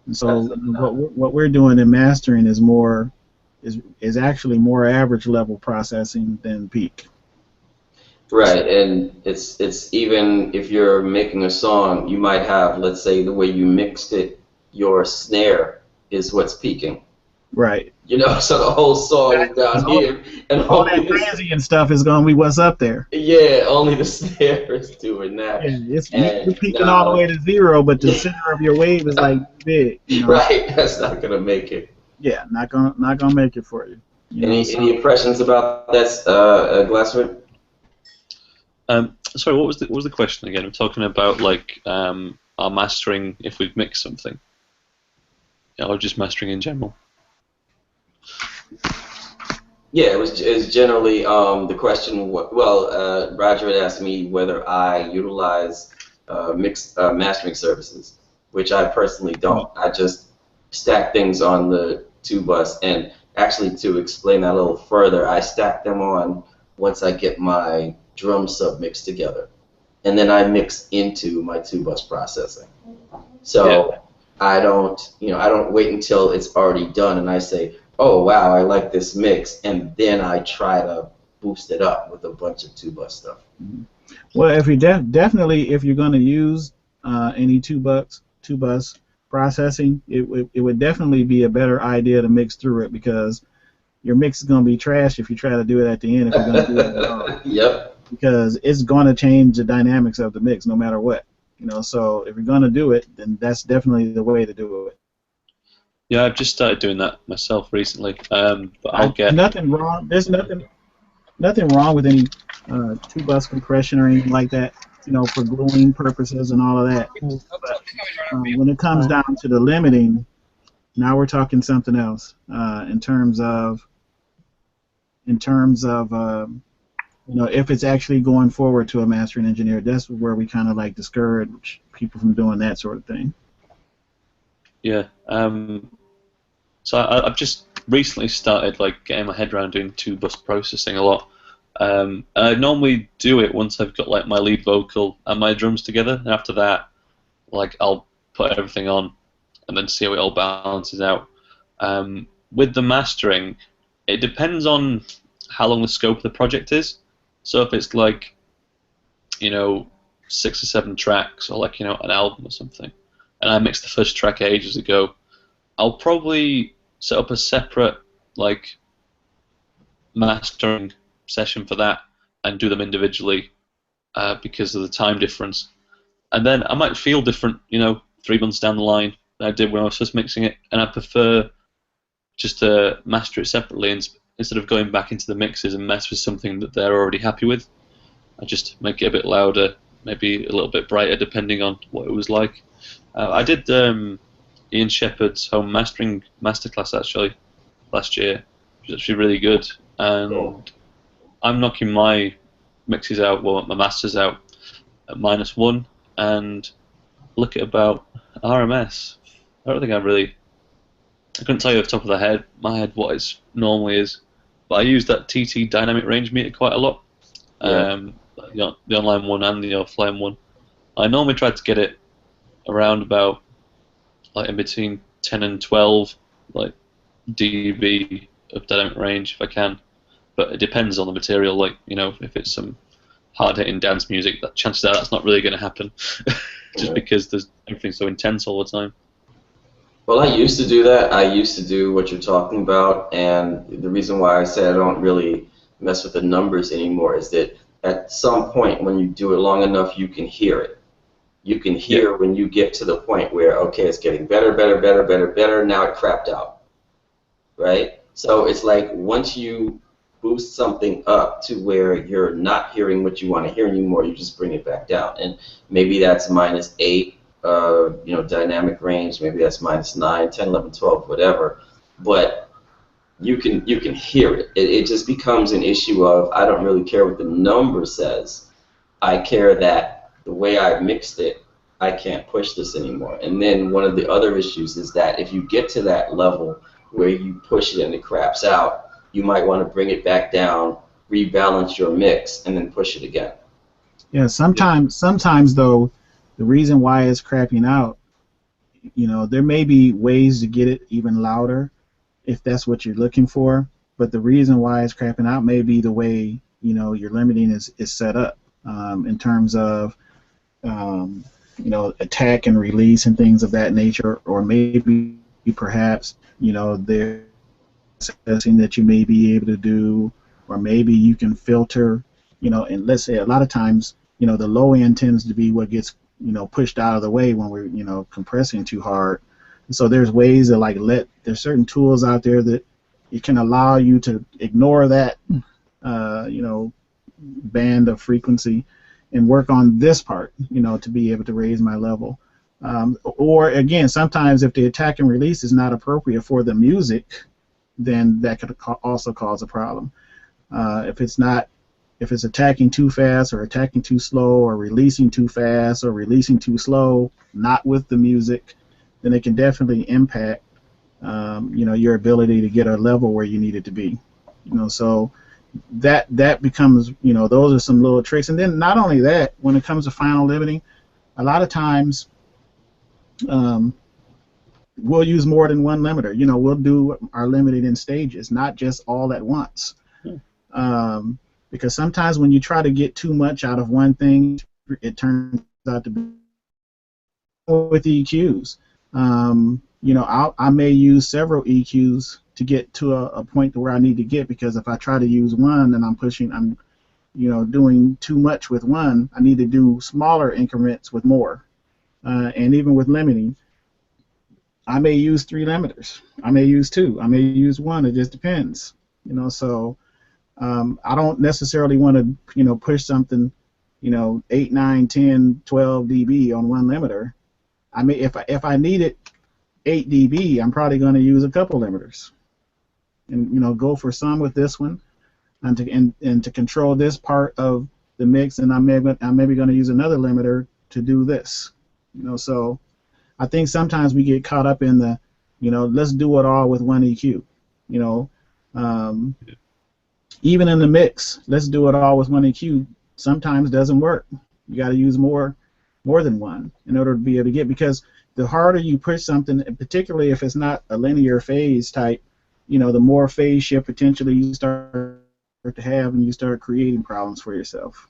And so what we're doing in mastering is actually more average level processing than peak. Right, and it's even if you're making a song, you might have, let's say, the way you mixed it, your snare is what's peaking. Right. So the whole song is down here, and all that crazy and stuff is going to be what's up there. Yeah, only the snare is doing that. Yeah, you're peaking all the way to 0, but the center of your wave is like big. Right, that's not gonna make it. Yeah, not gonna make it for you. Any impressions about that, Glasswood? Sorry, what was the question again? I'm talking about like our mastering if we've mixed something, or just mastering in general. Yeah, it was generally the question. Rodger had asked me whether I utilize mixed mastering services, which I personally don't. I just stack things on the 2-bus, and actually to explain that a little further, I stack them on once I get my drum sub mixed together, and then I mix into my 2-bus processing. So I don't wait until it's already done and I say, oh wow, I like this mix, and then I try to boost it up with a bunch of 2-bus stuff. Well, if you definitely if you're going to use any 2-bus processing, it would definitely be a better idea to mix through it, because your mix is going to be trash if you try to do it at the end if you're going to do it at all. Yep. Because it's going to change the dynamics of the mix no matter what. So if you're going to do it, then that's definitely the way to do it. Yeah, I've just started doing that myself recently. But I'll get nothing wrong. There's nothing wrong with any 2-bus compression or anything like that. For gluing purposes and all of that. But when it comes down to the limiting, now we're talking something else. In terms of if it's actually going forward to a mastering engineer, that's where we kind of like discourage people from doing that sort of thing. Yeah. So I've just recently started like getting my head around doing 2-bus processing a lot. I normally do it once I've got like my lead vocal and my drums together, and after that, like I'll put everything on and then see how it all balances out. With the mastering, it depends on how long the scope of the project is. So if it's like you know, 6 or 7 tracks, or like, you know, an album or something, and I mixed the first track ages ago, I'll probably set up a separate like mastering session for that and do them individually because of the time difference. And then I might feel different, you know, 3 months down the line than I did when I was first mixing it, and I prefer just to master it separately instead of going back into the mixes and mess with something that they're already happy with. I just make it a bit louder, maybe a little bit brighter, depending on what it was like. I did Ian Shepherd's home mastering masterclass actually last year, which was actually really good. And I'm knocking my mixes out, well, my masters out at -1, and look at about RMS. I don't think I couldn't tell you off the top of my head what it normally is, but I use that TT dynamic range meter quite a lot. Yeah. The online one and the offline one. I normally try to get it around about like in between 10 and 12 like dB of dynamic range if I can, but it depends on the material. Like, you know, if it's some hard-hitting dance music, that chances are that's not really going to happen, just because everything's so intense all the time. Well, I used to do that. I used to do what you're talking about, and the reason why I say I don't really mess with the numbers anymore is that at some point when you do it long enough, you can hear it. You can hear when you get to the point where, okay, it's getting better, better, better, better, better, now it crapped out, right? So it's like once you boost something up to where you're not hearing what you want to hear anymore, you just bring it back down. And maybe that's -8, you know, dynamic range, maybe that's -9, 10, 11, 12, whatever. But you can hear it. It just becomes an issue of, I don't really care what the number says. I care that the way I mixed it, I can't push this anymore. And then one of the other issues is that if you get to that level where you push it and it craps out, you might want to bring it back down, rebalance your mix, and then push it again. Yeah, sometimes though, the reason why it's crapping out, you know, there may be ways to get it even louder if that's what you're looking for, but the reason why it's crapping out may be the way, you know, your limiting is set up in terms of you know, attack and release and things of that nature, or maybe perhaps, you know, they're assessing that you may be able to do, or maybe you can filter, you know, and let's say a lot of times, you know, the low end tends to be what gets, you know, pushed out of the way when we're, you know, compressing too hard. And so there's ways to like there's certain tools out there that it can allow you to ignore that, you know, band of frequency and work on this part, you know, to be able to raise my level. Or again, sometimes if the attack and release is not appropriate for the music, then that could also cause a problem. If it's attacking too fast or attacking too slow or releasing too fast or releasing too slow, not with the music, then it can definitely impact, you know, your ability to get a level where you need it to be. You know, so that becomes, you know, those are some little tricks. And then not only that, when it comes to final limiting, a lot of times we'll use more than one limiter. You know, we'll do our limiting in stages, not just all at once. Because sometimes when you try to get too much out of one thing, it turns out to be with EQs. You know, I may use several EQs to get to a point where I need to get, because if I try to use one and I'm you know, doing too much with one, I need to do smaller increments with more. And even with limiting, I may use 3 limiters. I may use 2. I may use 1. It just depends. You know, so I don't necessarily want to, you know, push something, you know, 8, 9, 10, 12 dB on one limiter. I mean, if I need it 8 dB, I'm probably going to use a couple limiters, and, you know, go for some with this one, and to control this part of the mix, and I'm maybe going to use another limiter to do this. You know, so I think sometimes we get caught up in the, you know, let's do it all with one EQ. You know, even in the mix, let's do it all with one EQ. Sometimes doesn't work. You got to use more than one in order to be able to get, because the harder you push something, particularly if it's not a linear phase type, you know, the more phase shift potentially you start to have, and you start creating problems for yourself.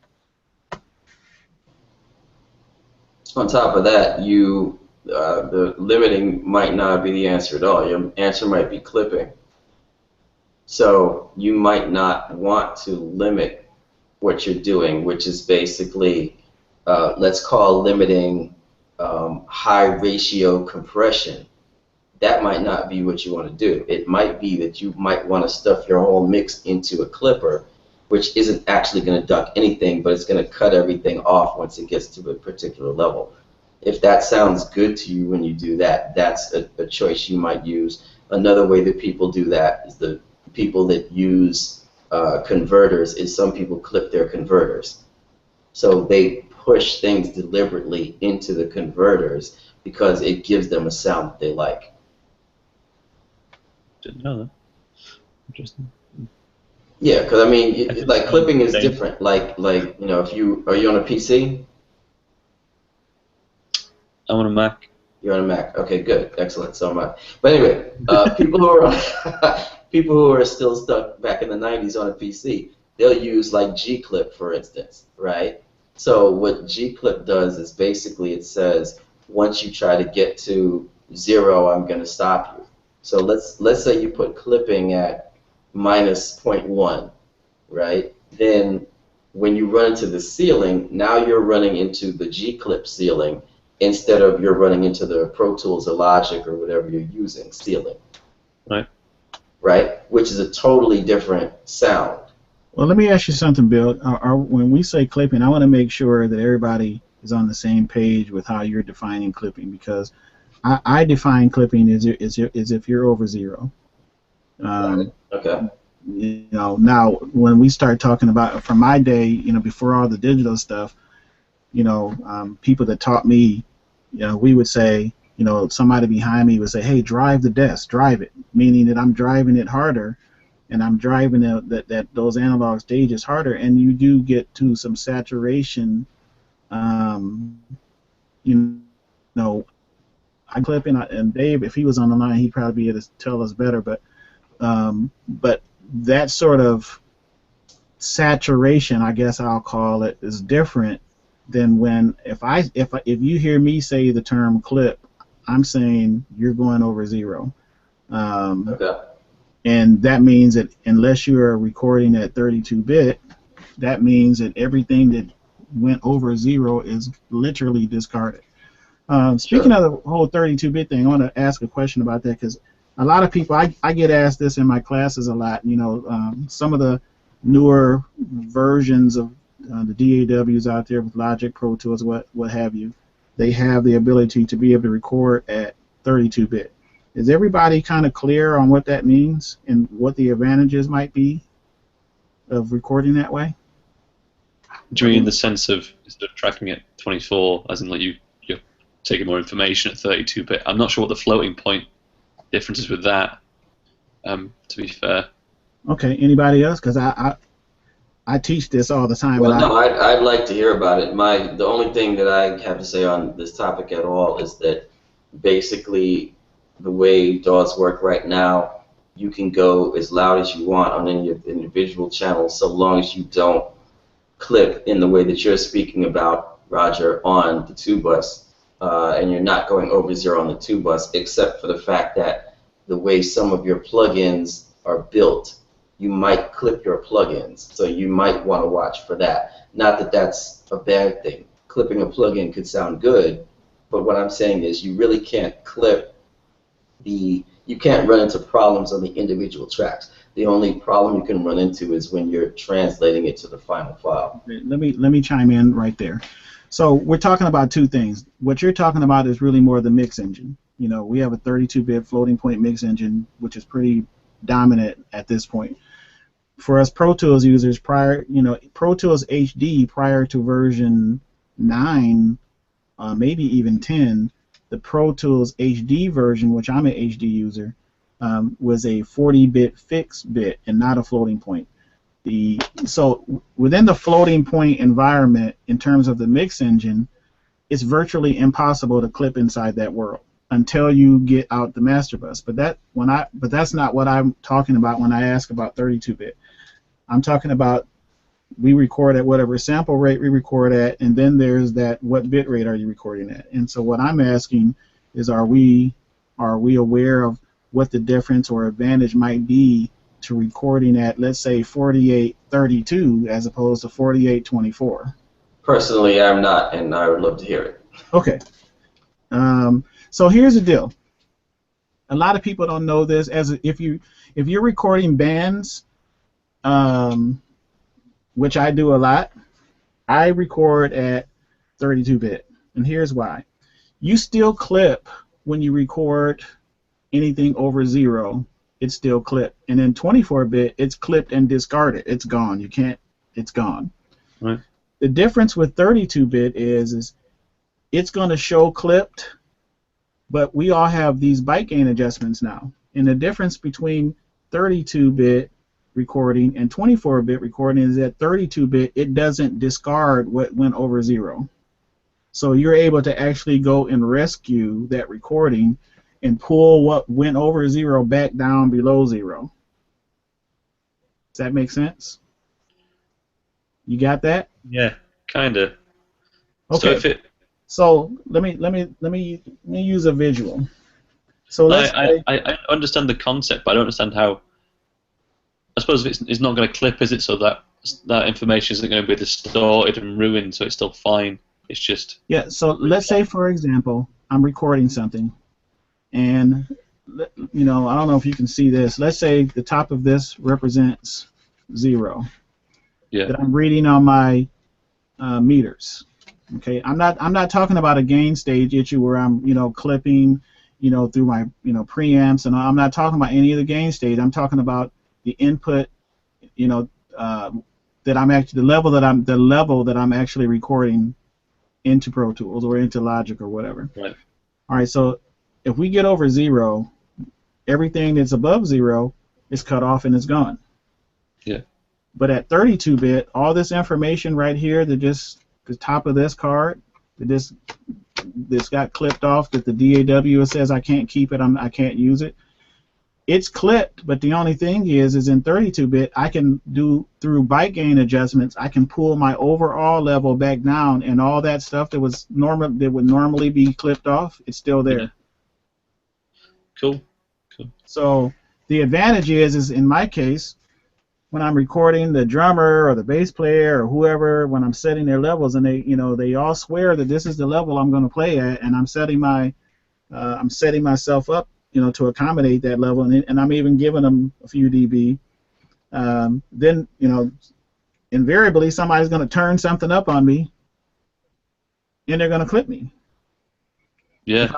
On top of that, the limiting might not be the answer at all. Your answer might be clipping. So you might not want to limit what you're doing, which is basically, let's call limiting high ratio compression. That might not be what you want to do. It might be that you might want to stuff your whole mix into a clipper, which isn't actually going to duck anything, but it's going to cut everything off once it gets to a particular level. If that sounds good to you when you do that, that's a choice you might use. Another way that people do that is the people that use converters is some people clip their converters. So they push things deliberately into the converters because it gives them a sound that they like. Didn't know that. Interesting. Yeah, because I mean, like clipping is different. Like you know, if you are you on a PC? I'm on a Mac. You're on a Mac. Okay, good, excellent. So am I. But anyway, people who are people who are still stuck back in the '90s on a PC, they'll use like G-Clip, for instance, right? So what G-Clip does is basically it says once you try to get to 0, I'm going to stop you. So let's say you put clipping at -0.1, right? Then when you run into the ceiling, now you're running into the G-Clip ceiling instead of you're running into the Pro Tools or Logic or whatever you're using ceiling. Right. Right? Which is a totally different sound. Well, let me ask you something, Bill. When we say clipping, I want to make sure that everybody is on the same page with how you're defining clipping, because I define clipping as if you're over 0. Okay. You know, now when we start talking about, from my day, you know, before all the digital stuff, you know, people that taught me, you know, we would say, you know, somebody behind me would say, hey, drive the desk, drive it, meaning that I'm driving it harder, and I'm driving those analog stages harder, and you do get to some saturation. You know, I clip in, and Dave, if he was on the line, he'd probably be able to tell us better. But that sort of saturation, I guess I'll call it, is different than when if you hear me say the term clip, I'm saying you're going over 0. Okay. And that means that unless you are recording at 32-bit, that means that everything that went over 0 is literally discarded. Speaking of the whole 32-bit thing, I want to ask a question about that, because a lot of people, I get asked this in my classes a lot. You know, some of the newer versions of the DAWs out there with Logic, Pro Tools, what have you, they have the ability to be able to record at 32-bit. Is everybody kind of clear on what that means and what the advantages might be of recording that way? Do you mean in the sense of instead of tracking at 24, as in like you're taking more information at 32-bit? I'm not sure what the floating point difference is with that, to be fair. Okay, anybody else? Because I teach this all the time. Well, no, I'd like to hear about it. The only thing that I have to say on this topic at all is that basically the way DAWs work right now, you can go as loud as you want on any of the individual channels so long as you don't clip in the way that you're speaking about, Rodger, on the 2-bus, and you're not going over 0 on the 2-bus, except for the fact that the way some of your plugins are built, you might clip your plugins, so you might want to watch for that. Not that that's a bad thing. Clipping a plugin could sound good, but what I'm saying is you really can't clip you can't run into problems on the individual tracks. The only problem you can run into is when you're translating it to the final file. Let me chime in right there. So we're talking about two things. What you're talking about is really more the mix engine. You know, we have a 32-bit floating point mix engine, which is pretty dominant at this point. For us Pro Tools users, Pro Tools HD prior to version 9, maybe even 10, the Pro Tools HD version, which I'm an HD user, was a 40-bit fixed bit and not a floating point. So within the floating point environment, in terms of the mix engine, it's virtually impossible to clip inside that world until you get out the master bus. But that's not what I'm talking about when I ask about 32-bit. I'm talking about we record at whatever sample rate we record at, and then there's that what bit rate are you recording at. And so what I'm asking is, are we aware of what the difference or advantage might be to recording at, let's say, 4832 as opposed to 4824? Personally, I'm not, and I would love to hear it. Okay. So here's the deal. A lot of people don't know this. If you're recording bands, which I do a lot, I record at 32-bit, and here's why. You still clip when you record anything over 0. It's still clipped, and in 24-bit, it's clipped and discarded. It's gone. You can't. It's gone. Right. The difference with 32-bit is it's going to show clipped, but we all have these byte gain adjustments now. And the difference between 32-bit recording and 24-bit recording is that 32-bit, it doesn't discard what went over 0. So you're able to actually go and rescue that recording and pull what went over 0 back down below 0. Does that make sense? You got that? Yeah, kinda. Okay. So let me use a visual. So let's I understand the concept, but I don't understand how. I suppose it's not going to clip, is it? So that information isn't going to be distorted and ruined, so it's still fine. It's just. Yeah. So let's say, for example, I'm recording something, and I don't know if you can see this. Let's say the top of this represents 0. Yeah. That I'm reading on my meters. Okay, I'm not talking about a gain stage issue where I'm clipping through my preamps, and I'm not talking about any of the gain stage. I'm talking about the input that I'm actually the level that I'm actually recording into Pro Tools or into Logic or whatever. Right. All right, so if we get over 0, everything that's above 0 is cut off and it's gone. Yeah. But at 32-bit, all this information right here, the top of this card, this got clipped off, that the DAW says I can't keep it, I can't use it. It's clipped, but the only thing is in 32-bit, I can do, through byte gain adjustments, I can pull my overall level back down, and all that stuff that would normally be clipped off, it's still there. Yeah. Cool. So the advantage is in my case, when I'm recording the drummer or the bass player or whoever, when I'm setting their levels, and they all swear that this is the level I'm going to play at, and I'm setting myself up to accommodate that level, and I'm even giving them a few dB. Then invariably somebody's going to turn something up on me, and they're going to clip me. Yeah.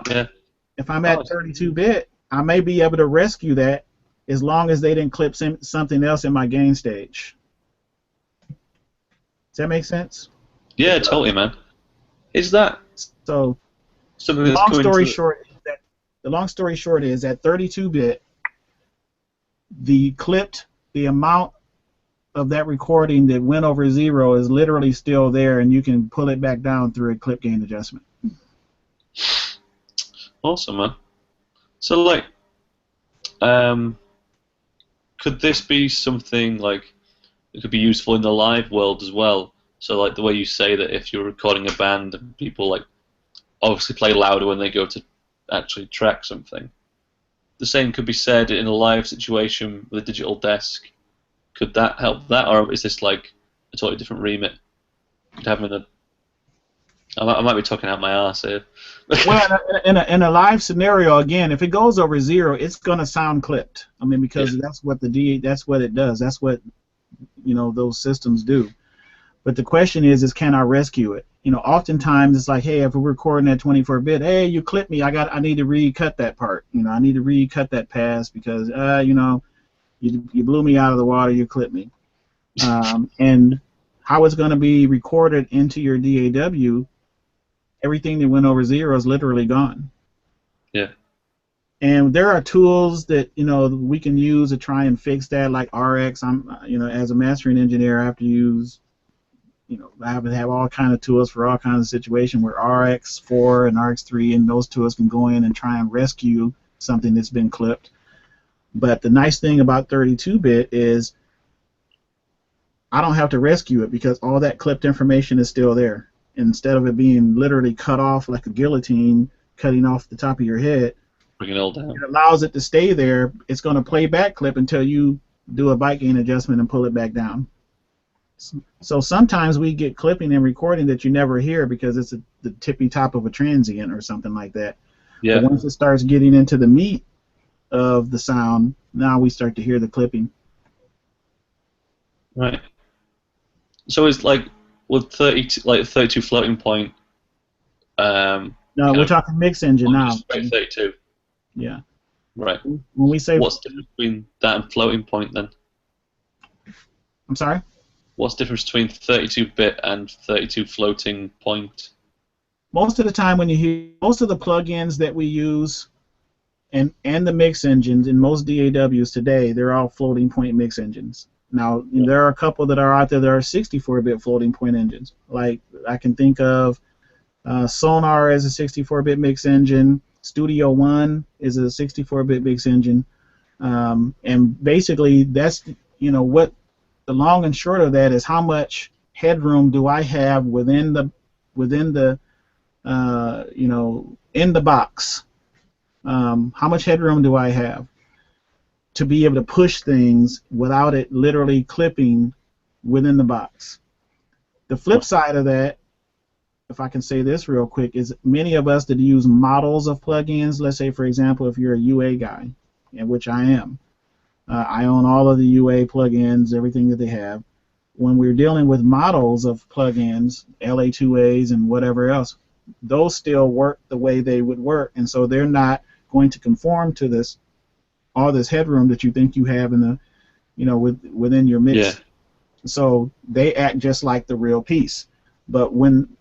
If I'm at 32-bit, I may be able to rescue that, as long as they didn't clip something else in my gain stage. Does that make sense? Yeah, totally, man. Is that so? Something The that's long coming story to... short is at 32-bit, the amount of that recording that went over 0 is literally still there, and you can pull it back down through a clip gain adjustment. Awesome, man. So, could this be something that could be useful in the live world as well? So, the way you say that if you're recording a band and people obviously play louder when they go to actually track something, the same could be said in a live situation with a digital desk. Could that help that, or is this a totally different remit? I might be talking out my arse here. Well, in a live scenario, again, if it goes over 0, it's gonna sound clipped. I mean, because that's what that's what it does. That's what those systems do. But the question is can I rescue it? Oftentimes it's like, hey, if we're recording at 24-bit, hey, you clipped me. I need to recut that part. I need to recut that pass because you blew me out of the water. You clipped me. And how it's going to be recorded into your DAW, everything that went over 0 is literally gone. Yeah. And there are tools that we can use to try and fix that, like RX. As a mastering engineer, I have to use, I have to have all kind of tools for all kinds of situations where RX4 and RX3 and those tools can go in and try and rescue something that's been clipped. But the nice thing about 32-bit is I don't have to rescue it because all that clipped information is still there. Instead of it being literally cut off like a guillotine, cutting off the top of your head, Bring it all down. it allows it to stay there. It's going to play back clip until you do a byte gain adjustment and pull it back down. So sometimes we get clipping and recording that you never hear because it's the tippy top of a transient or something like that. Yeah. But once it starts getting into the meat of the sound, now we start to hear the clipping. Right. So it's like with 32 floating point. No, we're talking mix engine now. Straight 32. Yeah. Right. When we say What's the difference between that and floating point then? I'm sorry? What's the difference between 32-bit and 32 floating point? Most of the time when you hear most of the plugins that we use and the mix engines in most DAWs today, they're all floating point mix engines. Now, there are a couple that are out there that are 64-bit floating point engines. Like I can think of Sonar as a 64-bit mix engine. Studio One is a 64-bit mix engine. And basically, that's what the long and short of that is how much headroom do I have within the in the box. How much headroom do I have to be able to push things without it literally clipping within the box? The flip side of that, if I can say this real quick, is many of us that use models of plugins, let's say, for example, if you're a UA guy, in which I am, I own all of the UA plugins, everything that they have. When we're dealing with models of plugins, LA2As and whatever else, those still work the way they would work, and so they're not going to conform to all this headroom that you think you have in the, within your mix. Yeah. So they act just like the real piece. But when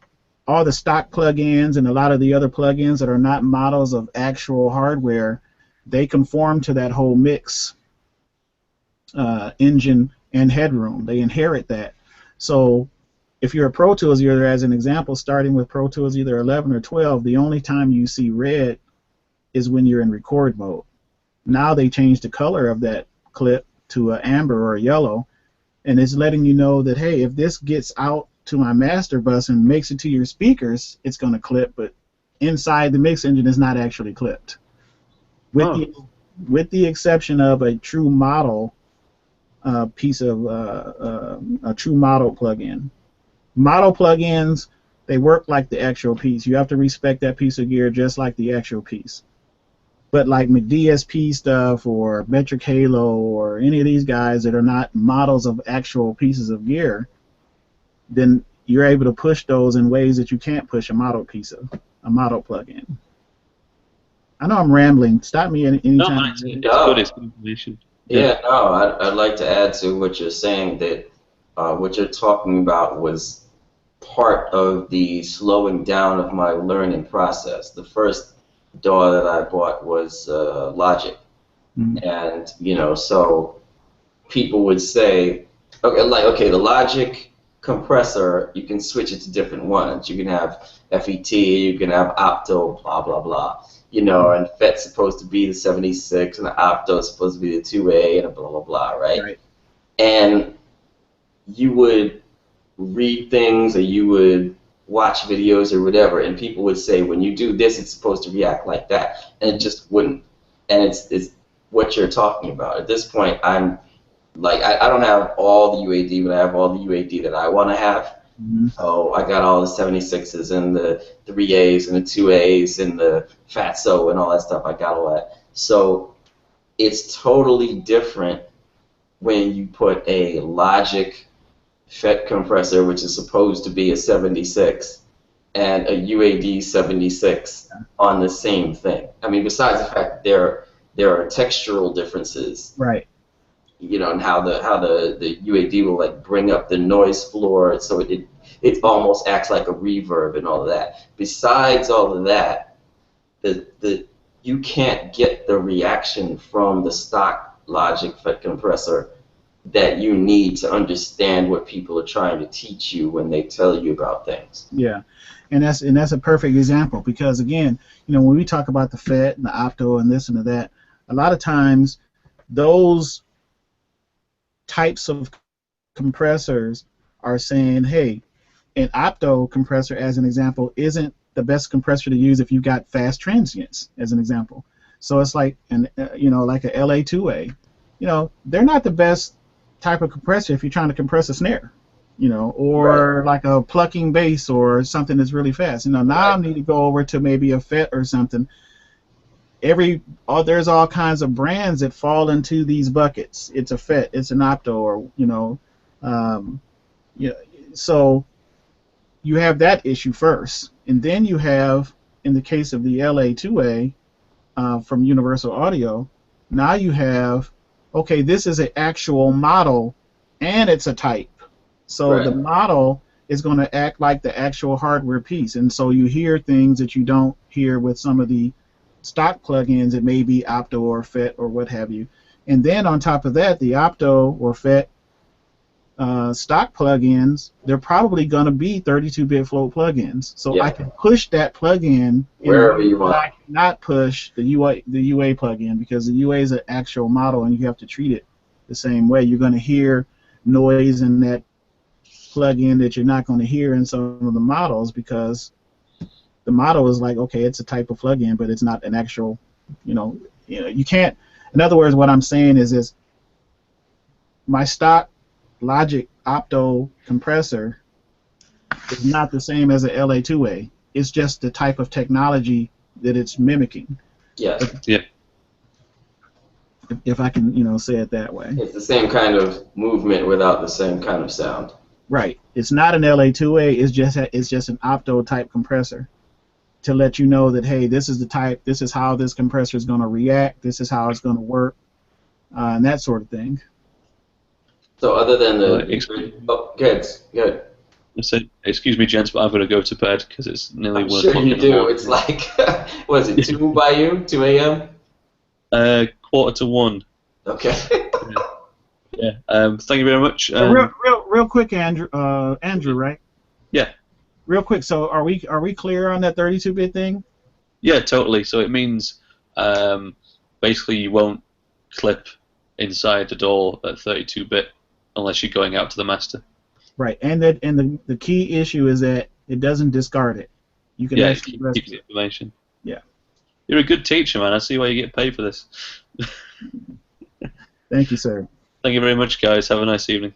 all the stock plugins and a lot of the other plugins that are not models of actual hardware, they conform to that whole mix engine and headroom. They inherit that. So if you're a Pro Tools user, as an example, starting with Pro Tools either 11 or 12, the only time you see red is when you're in record mode. Now they changed the color of that clip to an amber or a yellow, and it's letting you know that, hey, if this gets out to my master bus and makes it to your speakers, it's going to clip, but inside the mix engine is not actually clipped. With the exception of a true model piece of a true model plugin. Model plugins, they work like the actual piece. You have to respect that piece of gear just like the actual piece. But like DSP stuff or Metric Halo or any of these guys that are not models of actual pieces of gear, then you're able to push those in ways that you can't push a model plugin. I know I'm rambling. Stop me anytime. No, it's good. It's good information. Yeah, no, I'd like to add to what you're saying that what you're talking about was part of the slowing down of my learning process. The first DAW that I bought was Logic, and so people would say, okay, the Logic compressor, you can switch it to different ones. You can have FET, you can have Opto, blah blah blah. And FET's supposed to be the 76, and the Opto is supposed to be the 2A, and blah blah blah, right? And you would read things, or you would watch videos, or whatever, and people would say, when you do this, it's supposed to react like that, and it just wouldn't. And it's what you're talking about. At this point, I'm like, I don't have all the UAD, but I have all the UAD that I want to have. So I got all the 76s and the 3As and the 2As and the Fatso and all that stuff. I got all that. So it's totally different when you put a Logic FET compressor, which is supposed to be a 76, and a UAD 76 on the same thing. I mean, besides the fact that there are textural differences. Right. And how the UAD will like bring up the noise floor, so it almost acts like a reverb and all of that. Besides all of that, you can't get the reaction from the stock Logic FET compressor that you need to understand what people are trying to teach you when they tell you about things. Yeah, and that's a perfect example, because again, when we talk about the FET and the Opto and this and that, a lot of times those types of compressors are saying, hey, an opto compressor, as an example, isn't the best compressor to use if you've got fast transients, as an example. So it's like like a LA2A. They're not the best type of compressor if you're trying to compress a snare, or Right. like a plucking bass or something that's really fast. Now I need to go over to maybe a FET or something. There's all kinds of brands that fall into these buckets. It's a FET, it's an opto, or so you have that issue first, and then you have, in the case of the LA2A from Universal Audio, now you have, okay, this is an actual model and it's a type. So the model is going to act like the actual hardware piece, and so you hear things that you don't hear with some of the stock plugins. It may be opto or FET or what have you, and then on top of that, the opto or FET stock plugins, they're probably going to be 32-bit float plugins. So I can push that plugin wherever you want. I cannot push the UA plugin, because the UA is an actual model and you have to treat it the same way. You're going to hear noise in that plugin that you're not going to hear in some of the models, because the model is like, okay, it's a type of plugin, but it's not an actual, you can't. In other words, what I'm saying is my stock Logic opto compressor is not the same as a LA2A. It's just the type of technology that it's mimicking. Yes. Yeah. If I can, say it that way. It's the same kind of movement without the same kind of sound. Right. It's not an LA2A. It's just an opto type compressor to let you know that, hey, this is the type. This is how this compressor is going to react. This is how it's going to work, and that sort of thing. So other than good. Excuse me, gents, but I've got to go to bed because it's nearly 1 Sure o'clock you in the do. morning. It's like, what is it, 2 by you? 2 a.m.? 1:45. Okay. Yeah. Thank you very much. Real quick, Andrew, right? Yeah. Real quick. So are we clear on that 32-bit thing? Yeah, totally. So it means basically you won't clip inside the door at 32-bit unless you're going out to the master. Right, and the key issue is that it doesn't discard it. You can actually keep the information. Yeah. You're a good teacher, man. I see why you get paid for this. Thank you, sir. Thank you very much, guys. Have a nice evening.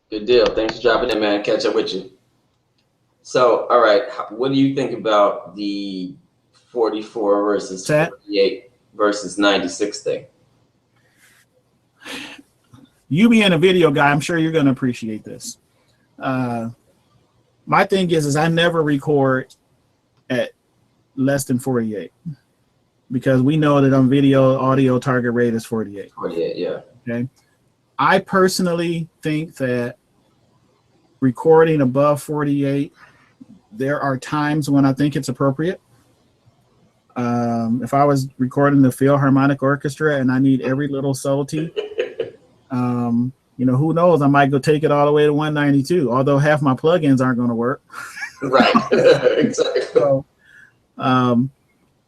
Good deal. Thanks for dropping in, man. Catch up with you. So, all right, what do you think about the 44 versus 48 versus 96 thing? You being a video guy, I'm sure you're going to appreciate this. My thing is I never record at less than 48, because we know that on video, audio target rate is 48. 48, yeah. Okay. I personally think that recording above 48, there are times when I think it's appropriate. If I was recording the Philharmonic Orchestra and I need every little subtlety, who knows? I might go take it all the way to 192, although half my plugins aren't going to work. Right. Exactly. So,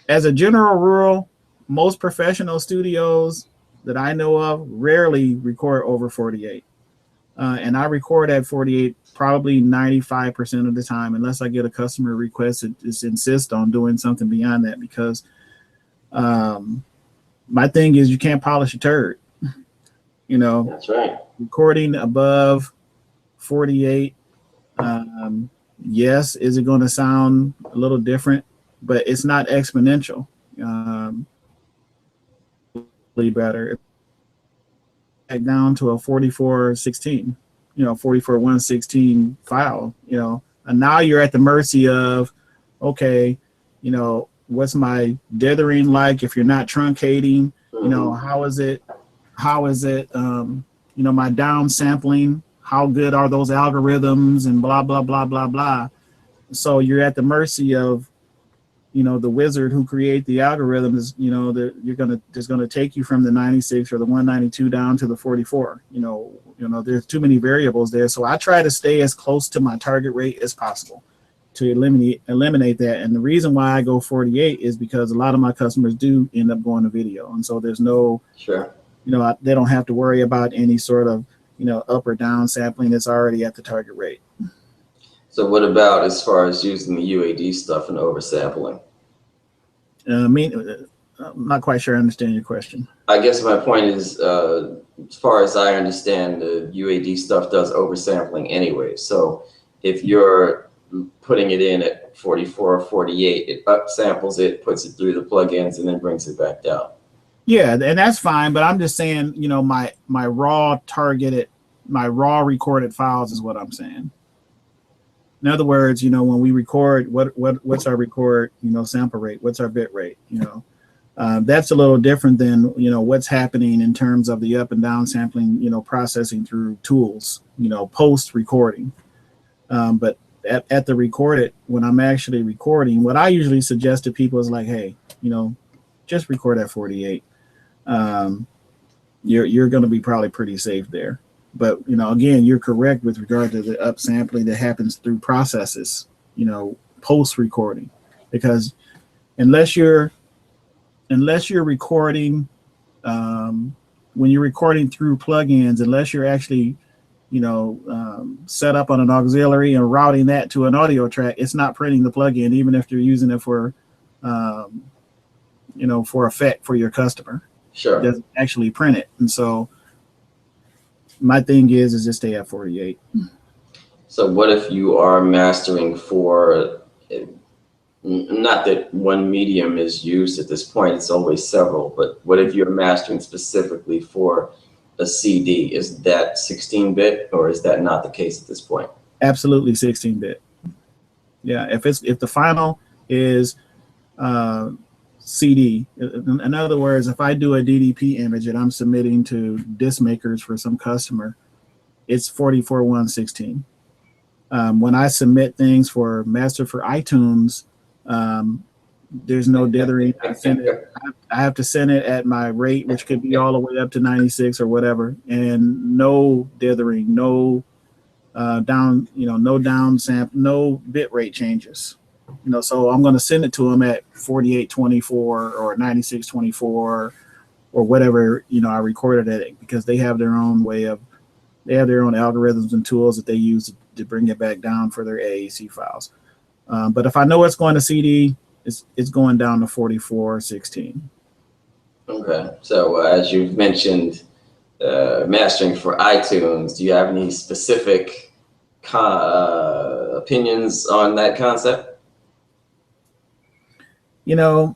as a general rule, most professional studios that I know of rarely record over 48. And I record at 48 probably 95% of the time, unless I get a customer request that just insists on doing something beyond that, because my thing is you can't polish a turd. That's right. Recording above 48, yes, is it going to sound a little different, but it's not exponential. Better down to a 4416, 44.116 file, and now you're at the mercy of, okay, what's my dithering like if you're not truncating, how is it, my down sampling, how good are those algorithms, and blah, blah, blah, blah, blah. So you're at the mercy of, the wizard who create the algorithms, that's gonna take you from the 96 or the 192 down to the 44. There's too many variables there. So I try to stay as close to my target rate as possible to eliminate that. And the reason why I go 48 is because a lot of my customers do end up going to video, and so there's no, sure, they don't have to worry about any sort of up or down sampling that's already at the target rate. So what about as far as using the UAD stuff and oversampling? I'm not quite sure I understand your question. I guess my point is, as far as I understand, the UAD stuff does oversampling anyway. So if you're putting it in at 44 or 48, it upsamples it, puts it through the plugins, and then brings it back down. Yeah, and that's fine. But I'm just saying, my raw recorded files is what I'm saying. In other words, when we record, what's our record, sample rate? What's our bit rate? That's a little different than, what's happening in terms of the up and down sampling, processing through tools, post recording. But at the recorded, when I'm actually recording, what I usually suggest to people is like, hey, just record at 48. You're going to be probably pretty safe there. But, again, you're correct with regard to the upsampling that happens through processes, post recording, because unless you're recording, when you're recording through plugins, unless you're actually, set up on an auxiliary and routing that to an audio track, it's not printing the plugin, even if you're using it for, for effect for your customer. Sure. It doesn't actually print it. And so my thing is just stay at 48. So what if you are mastering for, not that one medium is used at this point, it's always several, but what if you're mastering specifically for a CD? Is that 16-bit or is that not the case at this point? Absolutely 16-bit. Yeah, if the final is CD, in other words, if I do a DDP image that I'm submitting to disc makers for some customer, it's 44:116. When I submit things for master for iTunes, there's no dithering. I have to send it at my rate, which could be all the way up to 96 or whatever, and no dithering, no down, no down sample, no bit rate changes. So I'm going to send it to them at 4824 or 9624 or whatever, I recorded it, because they have their own algorithms and tools that they use to bring it back down for their AAC files. But if I know it's going to CD, it's going down to 44:16. Okay. So as you've mentioned, mastering for iTunes, do you have any specific opinions on that concept? I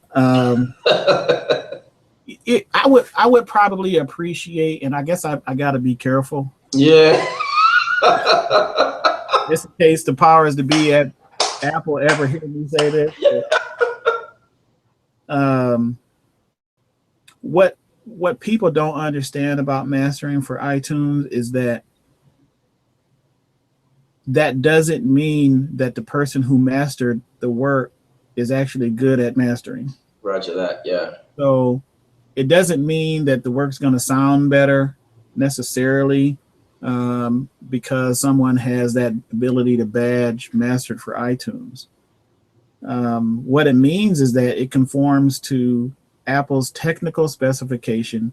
would probably appreciate, and I guess I got to be careful. Yeah. Just in case the powers to be at Apple ever hear me say this. What people don't understand about mastering for iTunes is that doesn't mean that the person who mastered the work is actually good at mastering. Roger that, yeah. So it doesn't mean that the work's going to sound better necessarily, because someone has that ability to badge mastered for iTunes. What it means is that it conforms to Apple's technical specification,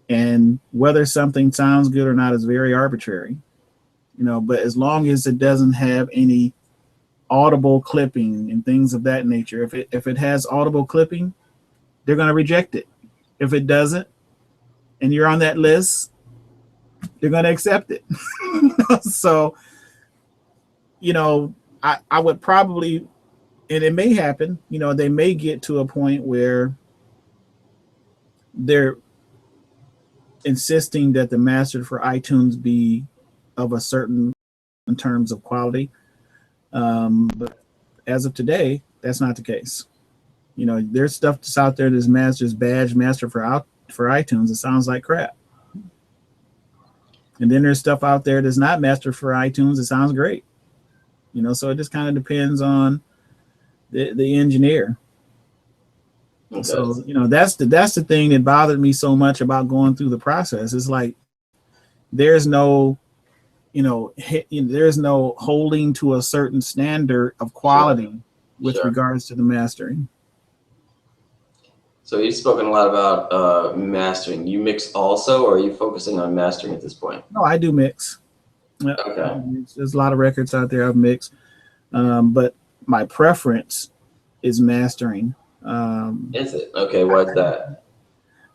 and whether something sounds good or not is very arbitrary. But as long as it doesn't have any audible clipping and things of that nature, if it has audible clipping, they're going to reject it. If it doesn't, and you're on that list, they're going to accept it. So, I would probably, and it may happen, they may get to a point where they're insisting that the master for iTunes be of a certain in terms of quality. But as of today, that's not the case. There's stuff that's out there that's master for iTunes. It sounds like crap. And then there's stuff out there that's not mastered for iTunes. It sounds great. So it just kind of depends on the engineer. Okay. So, that's the thing that bothered me so much about going through the process. It's like, there's no holding to a certain standard of quality with regards to the mastering. So you've spoken a lot about mastering. You mix also, or are you focusing on mastering at this point? No, I do mix. Yeah, Okay. there's a lot of records out there I've mixed, but my preference is mastering. Is it? Okay, why's that?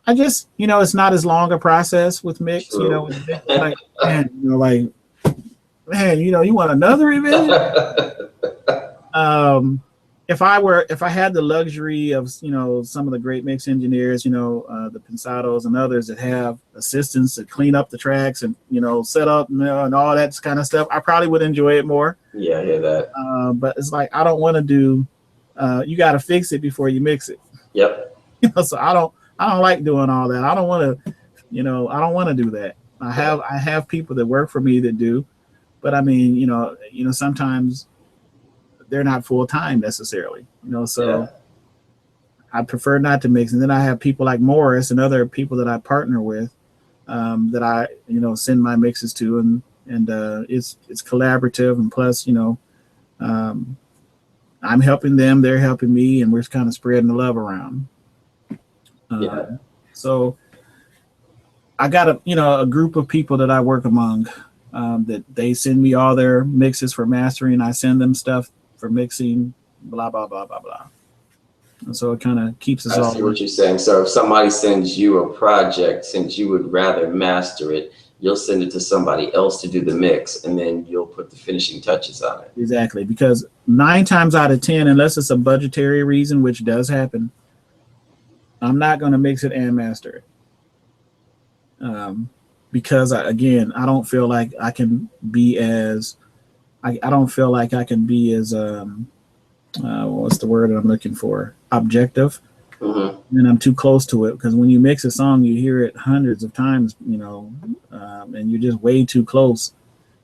I just, it's not as long a process with mix. True. With mix, like man, you want another revision? If I had the luxury of some of the great mix engineers, the Pensados and others that have assistants that clean up the tracks and set up and all that kind of stuff, I probably would enjoy it more. Yeah, I hear that. But it's like I don't want to do. You got to fix it before you mix it. Yep. So I don't like doing all that. I don't want to. I don't want to do that. I have people that work for me that do, but I mean, sometimes they're not full time necessarily, so yeah. I prefer not to mix. And then I have people like Morris and other people that I partner with, that I, send my mixes to, and it's collaborative. And plus, I'm helping them, they're helping me, and we're kind of spreading the love around. So I got a group of people that I work among, that they send me all their mixes for mastering. I send them stuff for mixing, blah, blah, blah, blah, blah. And so it kind of keeps us all. I see what you're saying. So if somebody sends you a project, since you would rather master it, you'll send it to somebody else to do the mix, and then you'll put the finishing touches on it. Exactly. Because 9 times out of 10, unless it's a budgetary reason, which does happen, I'm not going to mix it and master it. Because I don't feel like I can be as, I don't feel like I can be as, what's the word I'm looking for? Objective. Mm-hmm. And I'm too close to it, because when you mix a song, you hear it hundreds of times, and you're just way too close,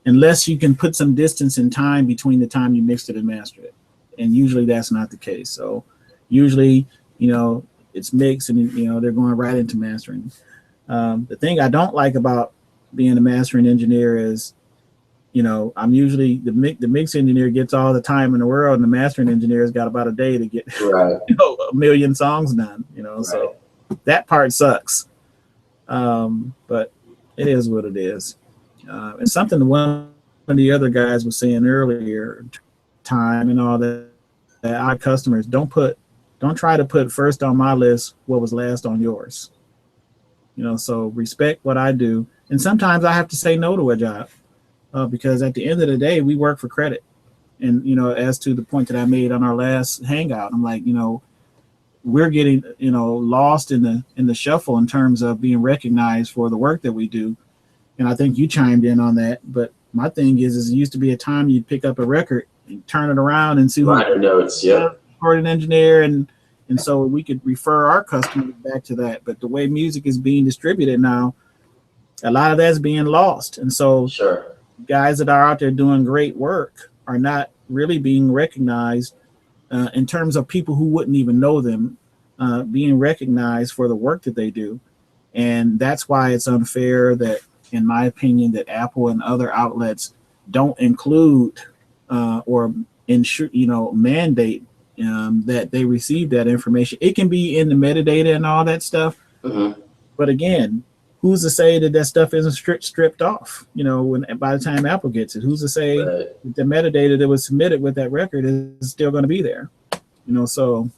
unless you can put some distance in time between the time you mixed it and mastered it. And usually that's not the case. So usually, it's mixed and, they're going right into mastering. The thing I don't like about being a mastering engineer is, I'm usually the mix engineer gets all the time in the world, and the mastering engineer's got about a day to get right. a million songs done. Right. So that part sucks. But it is what it is. And something one of the other guys was saying earlier, time and all that our customers don't try to put first on my list what was last on yours. So respect what I do, and sometimes I have to say no to a job. Because at the end of the day, we work for credit. And, as to the point that I made on our last hangout, I'm like, we're getting, lost in the shuffle in terms of being recognized for the work that we do. And I think you chimed in on that. But my thing is it used to be a time you'd pick up a record and turn it around and see liner notes, yeah, recording engineer, and so we could refer our customers back to that. But the way music is being distributed now, a lot of that's being lost. And so sure. Guys that are out there doing great work are not really being recognized in terms of people who wouldn't even know them being recognized for the work that they do. And that's why it's unfair that, in my opinion, that Apple and other outlets don't include or ensure, mandate that they receive that information. It can be in the metadata and all that stuff. Mm-hmm. But again, who's to say that stuff isn't stripped off? When by the time Apple gets it, who's to say that the metadata that was submitted with that record is still going to be there? So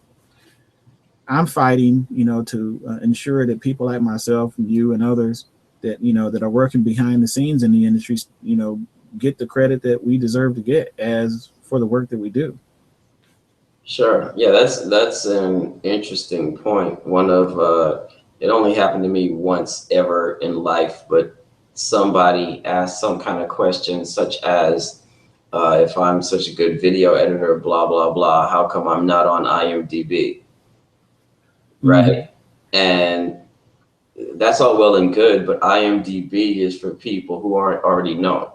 I'm fighting, to ensure that people like myself and you and others that that are working behind the scenes in the industry, get the credit that we deserve to get as for the work that we do. Sure. Yeah, that's an interesting point. One of it only happened to me once ever in life, but somebody asked some kind of question such as, if I'm such a good video editor, blah, blah, blah, how come I'm not on IMDb? Right? Mm-hmm. And that's all well and good, but IMDb is for people who aren't already known.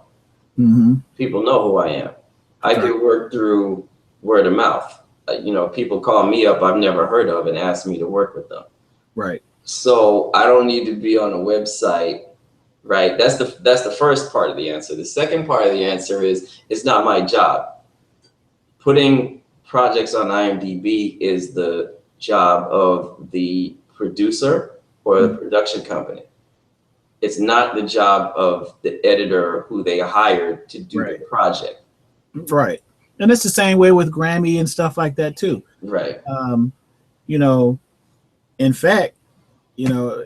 Mm-hmm. People know who I am. I get work through word of mouth. People call me up I've never heard of and ask me to work with them. Right. So I don't need to be on a website, right? That's the first part of the answer. The second part of the answer is it's not my job. Putting projects on IMDb is the job of the producer or the production company. It's not the job of the editor who they hired to do the project. Right. And it's the same way with Grammy and stuff like that too. Right. You know, in fact, you know,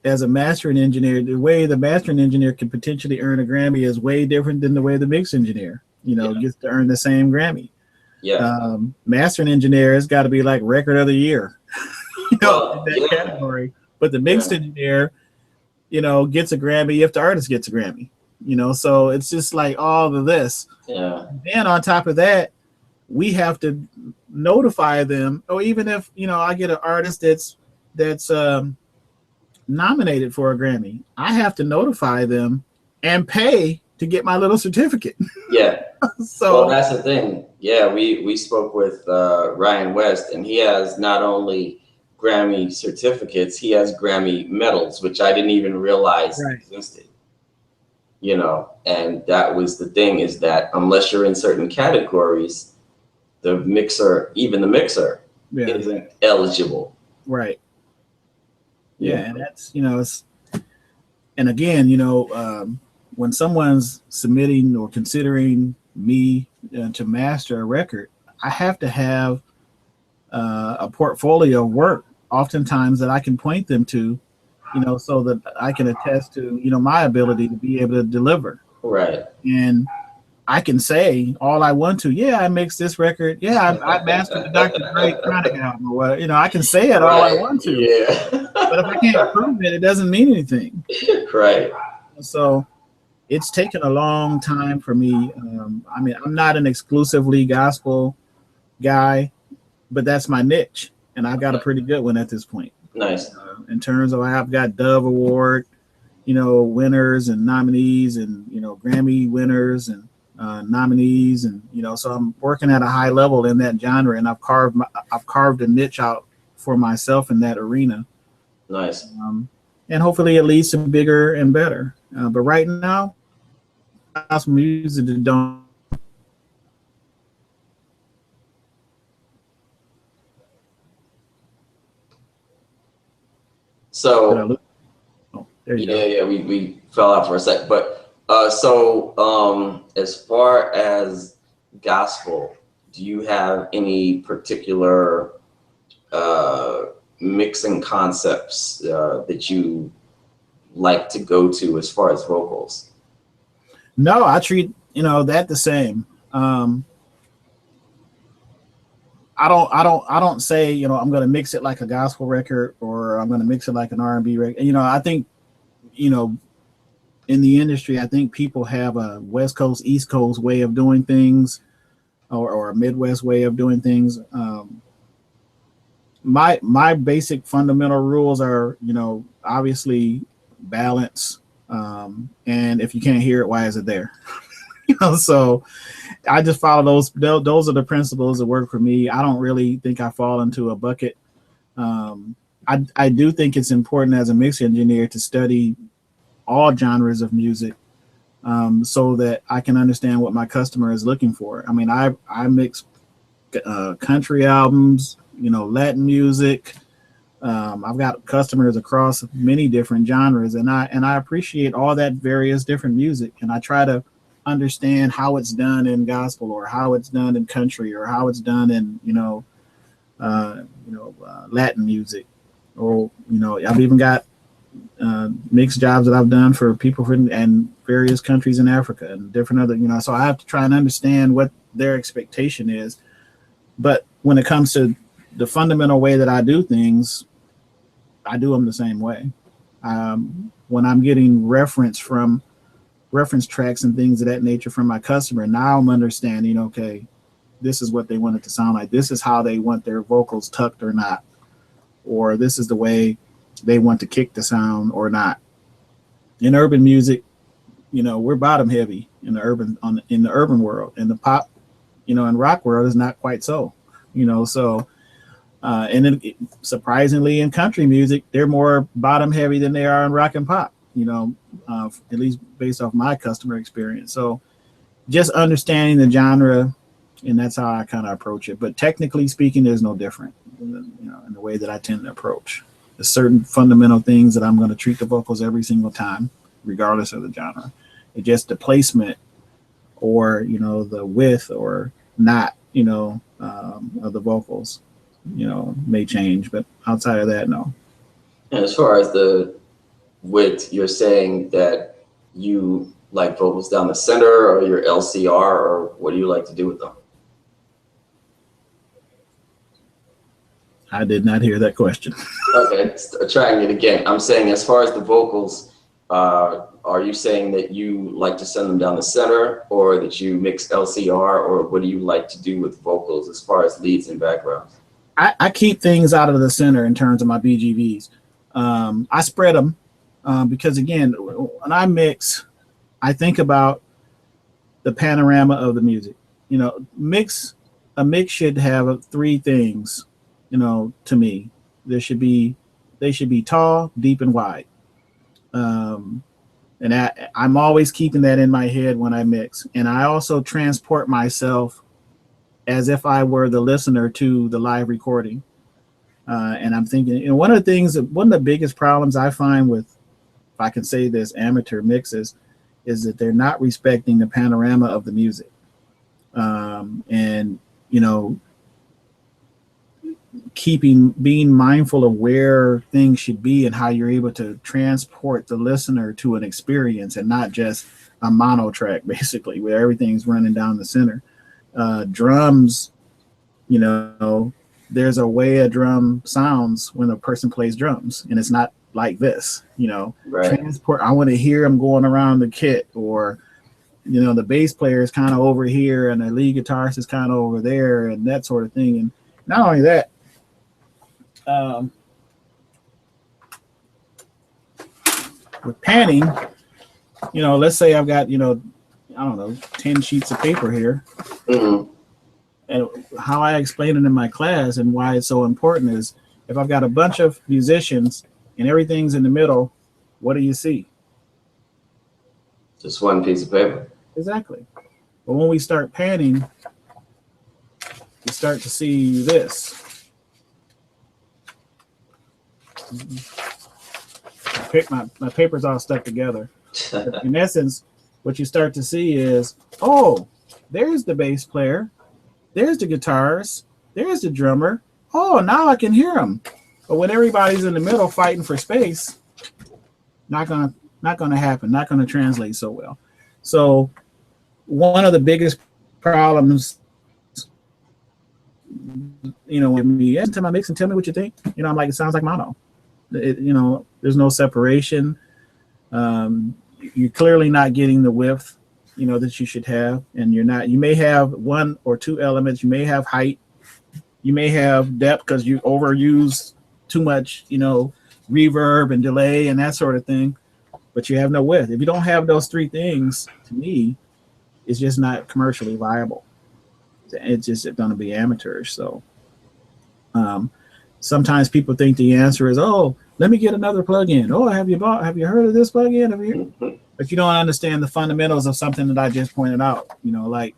as a mastering engineer, the way the mastering engineer can potentially earn a Grammy is way different than the way the mix engineer, you know, gets to earn the same Grammy. Yeah. Mastering engineer has got to be like record of the year, you know, in that category. But the mixed engineer, you know, gets a Grammy if the artist gets a Grammy, you know. So it's just like all of this. Yeah. Then on top of that, we have to notify them, or even if, you know, I get an artist that's nominated for a Grammy, I have to notify them and pay to get my little certificate. Yeah. So well, that's the thing. Yeah, we spoke with Ryan West, and he has not only Grammy certificates, he has Grammy medals, which I didn't even realize existed. You know, and that was the thing, is that unless you're in certain categories, the mixer, even the mixer, isn't eligible. Right. Yeah, and that's, you know, it's, and again, you know, when someone's submitting or considering me to master a record, I have to have a portfolio of work, oftentimes, that I can point them to, you know, so that I can attest to, you know, my ability to be able to deliver. Right. And I can say all I want to. Yeah, I mixed this record. Yeah, I mastered the Dr. Dre Chronic album, or what. You know, I can say it all I want to. Yeah. But if I can't prove it, it doesn't mean anything. Right. So it's taken a long time for me. I mean, I'm not an exclusively gospel guy, but that's my niche, and I've got a pretty good one at this point. Nice. In terms of, I've got Dove Award, you know, winners and nominees, and, you know, Grammy winners and nominees, and, you know, so I'm working at a high level in that genre, and I've carved a niche out for myself in that arena. Nice. And hopefully it leads to bigger and better. But right now, gospel music don't. So there you go. Yeah, we fell out for a sec, but as far as gospel, do you have any particular mixing concepts that you like to go to as far as vocals? No, I treat, you know, that the same. I don't say, you know, I'm going to mix it like a gospel record, or I'm going to mix it like an R&B record. You know, I think, you know, in the industry, I think people have a West Coast, East Coast way of doing things, or a Midwest way of doing things. My basic fundamental rules are, you know, obviously balance. And if you can't hear it, why is it there? You know, so I just follow those. Those are the principles that work for me. I don't really think I fall into a bucket. I do think it's important as a mix engineer to study all genres of music, so that I can understand what my customer is looking for. I mean, I mix country albums, you know, Latin music. I've got customers across many different genres, and I appreciate all that various different music, and I try to understand how it's done in gospel, or how it's done in country, or how it's done in, Latin music, or, you know, I've even got mixed jobs that I've done for people from and various countries in Africa and different other, you know, so I have to try and understand what their expectation is. But when it comes to the fundamental way that I do things, I do them the same way. When I'm getting reference tracks and things of that nature from my customer, now I'm understanding, okay, this is what they want it to sound like. This is how they want their vocals tucked or not, or this is the way they want to kick the sound or not. In urban music, you know, we're bottom heavy in the urban world. In the pop, you know, and rock world is not quite so, you know, so and then surprisingly in country music, they're more bottom heavy than they are in rock and pop, you know, at least based off my customer experience. So just understanding the genre, and that's how I kind of approach it. But technically speaking, there's no different. in the way that I tend to approach. There's certain fundamental things that I'm going to treat the vocals every single time, regardless of the genre. It's just the placement or, the width or not, of the vocals, may change. But outside of that, no. And as far as the width, you're saying that you like vocals down the center or your LCR, or what do you like to do with them? I did not hear that question. Okay, trying it again. I'm saying as far as the vocals, are you saying that you like to send them down the center, or that you mix LCR, or what do you like to do with vocals as far as leads and backgrounds? I keep things out of the center in terms of my BGVs. I spread them because, again, when I mix, I think about the panorama of the music. A mix should have three things. To me, they should be tall, deep, and wide. And I'm always keeping that in my head when I mix. And I also transport myself as if I were the listener to the live recording. And I'm thinking, one of the biggest problems I find with, if I can say this, amateur mixes, is that they're not respecting the panorama of the music. And being mindful of where things should be and how you're able to transport the listener to an experience and not just a mono track, basically, where everything's running down the center. Drums, there's a way a drum sounds when a person plays drums, and it's not like this, Right. Transport. I want to hear them going around the kit, or, the bass player is kind of over here and the lead guitarist is kind of over there, and that sort of thing. And not only that, with panning, let's say I've got, I don't know, 10 sheets of paper here. Mm-hmm. And how I explain it in my class and why it's so important is, if I've got a bunch of musicians and everything's in the middle, what do you see? Just one piece of paper. Exactly. But when we start panning, you start to see this. My paper's all stuck together. In essence, what you start to see is, oh, there's the bass player, there's the guitars, there's the drummer. Oh, now I can hear them. But when everybody's in the middle fighting for space, not gonna happen. Not gonna translate so well. So one of the biggest problems, with me, every time I mix and tell me what you think, I'm like, it sounds like mono. There's no separation. You're clearly not getting the width, that you should have, and you may have one or two elements. You may have height, you may have depth because you overuse too much, reverb and delay and that sort of thing, but you have no width. If you don't have those three things, to me, it's just not commercially viable. It's just going to be amateurish. So sometimes people think the answer is, oh, let me get another plugin. Oh, have you heard of this plugin? But you don't understand the fundamentals of something that I just pointed out, the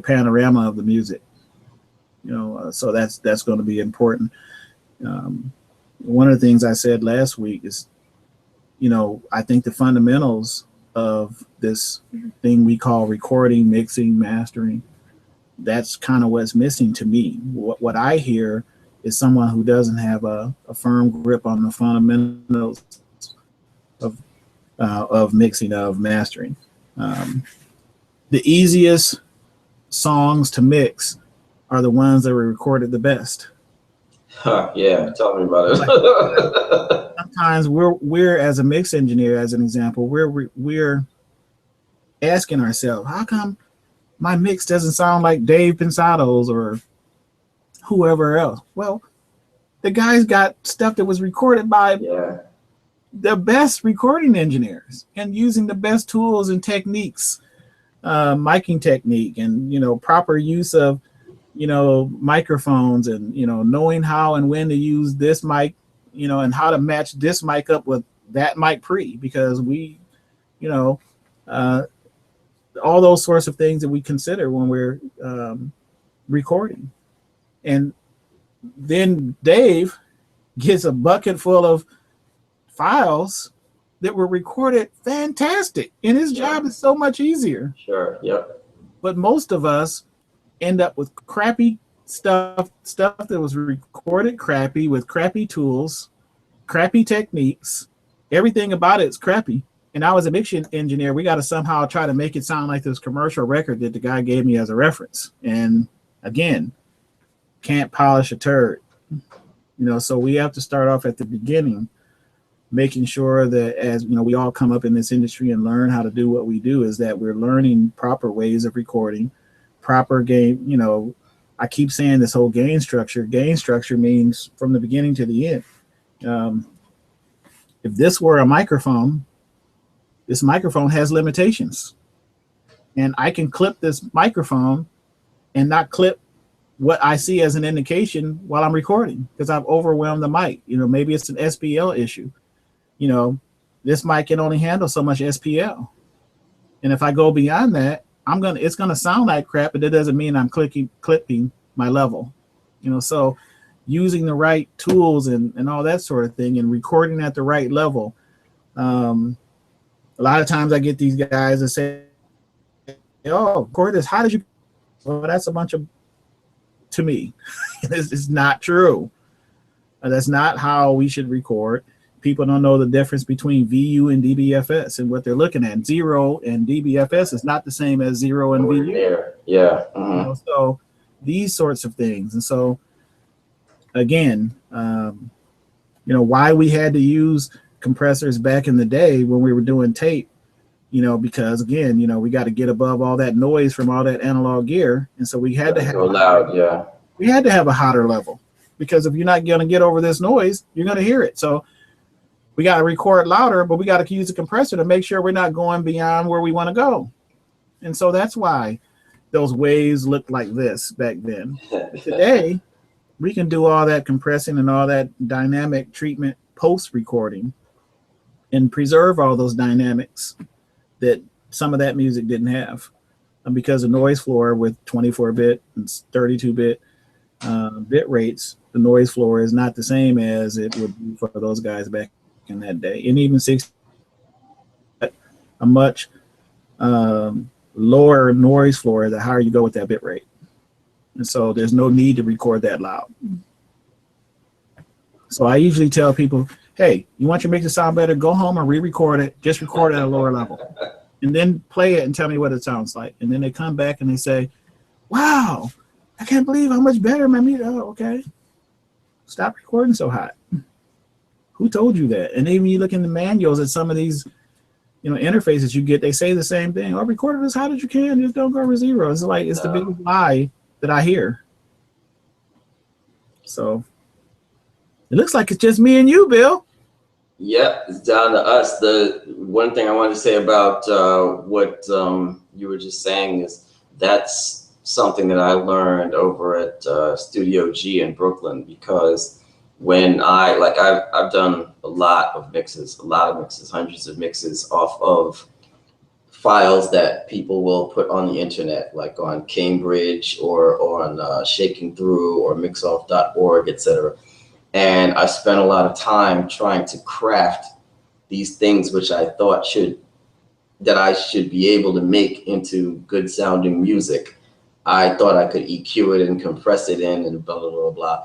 panorama of the music, so that's going to be important. One of the things I said last week is, I think the fundamentals of this thing we call recording, mixing, mastering, that's kind of what's missing to me. What I hear is someone who doesn't have a firm grip on the fundamentals of mixing, of mastering. The easiest songs to mix are the ones that were recorded the best. Yeah, tell me about it. Sometimes we're as a mix engineer, as an example, we're asking ourselves, how come my mix doesn't sound like Dave Pensado's or whoever else? Well, the guy's got stuff that was recorded by the best recording engineers and using the best tools and techniques, miking technique, and proper use of microphones, and knowing how and when to use this mic, and how to match this mic up with that mic pre, because we all those sorts of things that we consider when we're recording. And then Dave gets a bucket full of files that were recorded fantastic, and his job is so much easier. Sure. Yep. But most of us end up with crappy stuff that was recorded crappy with crappy tools, crappy techniques. Everything about it's crappy. And I was a mix engineer. We got to somehow try to make it sound like this commercial record that the guy gave me as a reference. And again, can't polish a turd. So we have to start off at the beginning, making sure that as we all come up in this industry and learn how to do what we do, is that we're learning proper ways of recording, proper gain. I keep saying this whole gain structure. Gain structure means from the beginning to the end. If this were a microphone, this microphone has limitations, and I can clip this microphone and not clip what I see as an indication while I'm recording because I've overwhelmed the mic. Maybe it's an SPL issue. This mic can only handle so much SPL, and if I go beyond that, it's gonna sound like crap, but that doesn't mean I'm clipping my level. So using the right tools and all that sort of thing and recording at the right level. A lot of times I get these guys that say, "Oh, Cordis, how did you?" Well, that's a bunch of, to me, it's not true. That's not how we should record. People don't know the difference between VU and DBFS and what they're looking at. 0 and DBFS is not the same as 0 and VU. Yeah. So these sorts of things. And so again, why we had to use compressors back in the day when we were doing tape, because again, we got to get above all that noise from all that analog gear. And so we had to have loud, we had to have a hotter level, because if you're not going to get over this noise, you're going to hear it. So we got to record louder, but we got to use a compressor to make sure we're not going beyond where we want to go. And so that's why those waves looked like this back then. Today, we can do all that compressing and all that dynamic treatment post-recording and preserve all those dynamics that some of that music didn't have. Because the noise floor with 24-bit and 32-bit bit rates, the noise floor is not the same as it would be for those guys back in that day. And even 60, a much lower noise floor, the higher you go with that bit rate. And so there's no need to record that loud. So I usually tell people, hey, you want your mix to sound better, go home and re-record it, just record it at a lower level. And then play it and tell me what it sounds like. And then they come back and they say, wow, I can't believe how much better my music. Oh, okay. Stop recording so hot. Who told you that? And even you look in the manuals at some of these, interfaces you get, they say the same thing. Oh, record it as hot as you can, just don't go over 0. It's like, it's the biggest lie that I hear. So it looks like it's just me and you, Bill. Yeah, it's down to us. The one thing I wanted to say about what you were just saying is that's something that I learned over at Studio G in Brooklyn, because when I've done a lot of mixes, hundreds of mixes off of files that people will put on the internet, like on Cambridge or on Shaking Through or mixoff.org, etc. And I spent a lot of time trying to craft these things which I thought that I should be able to make into good sounding music. I thought I could EQ it and compress it in and blah, blah, blah, blah.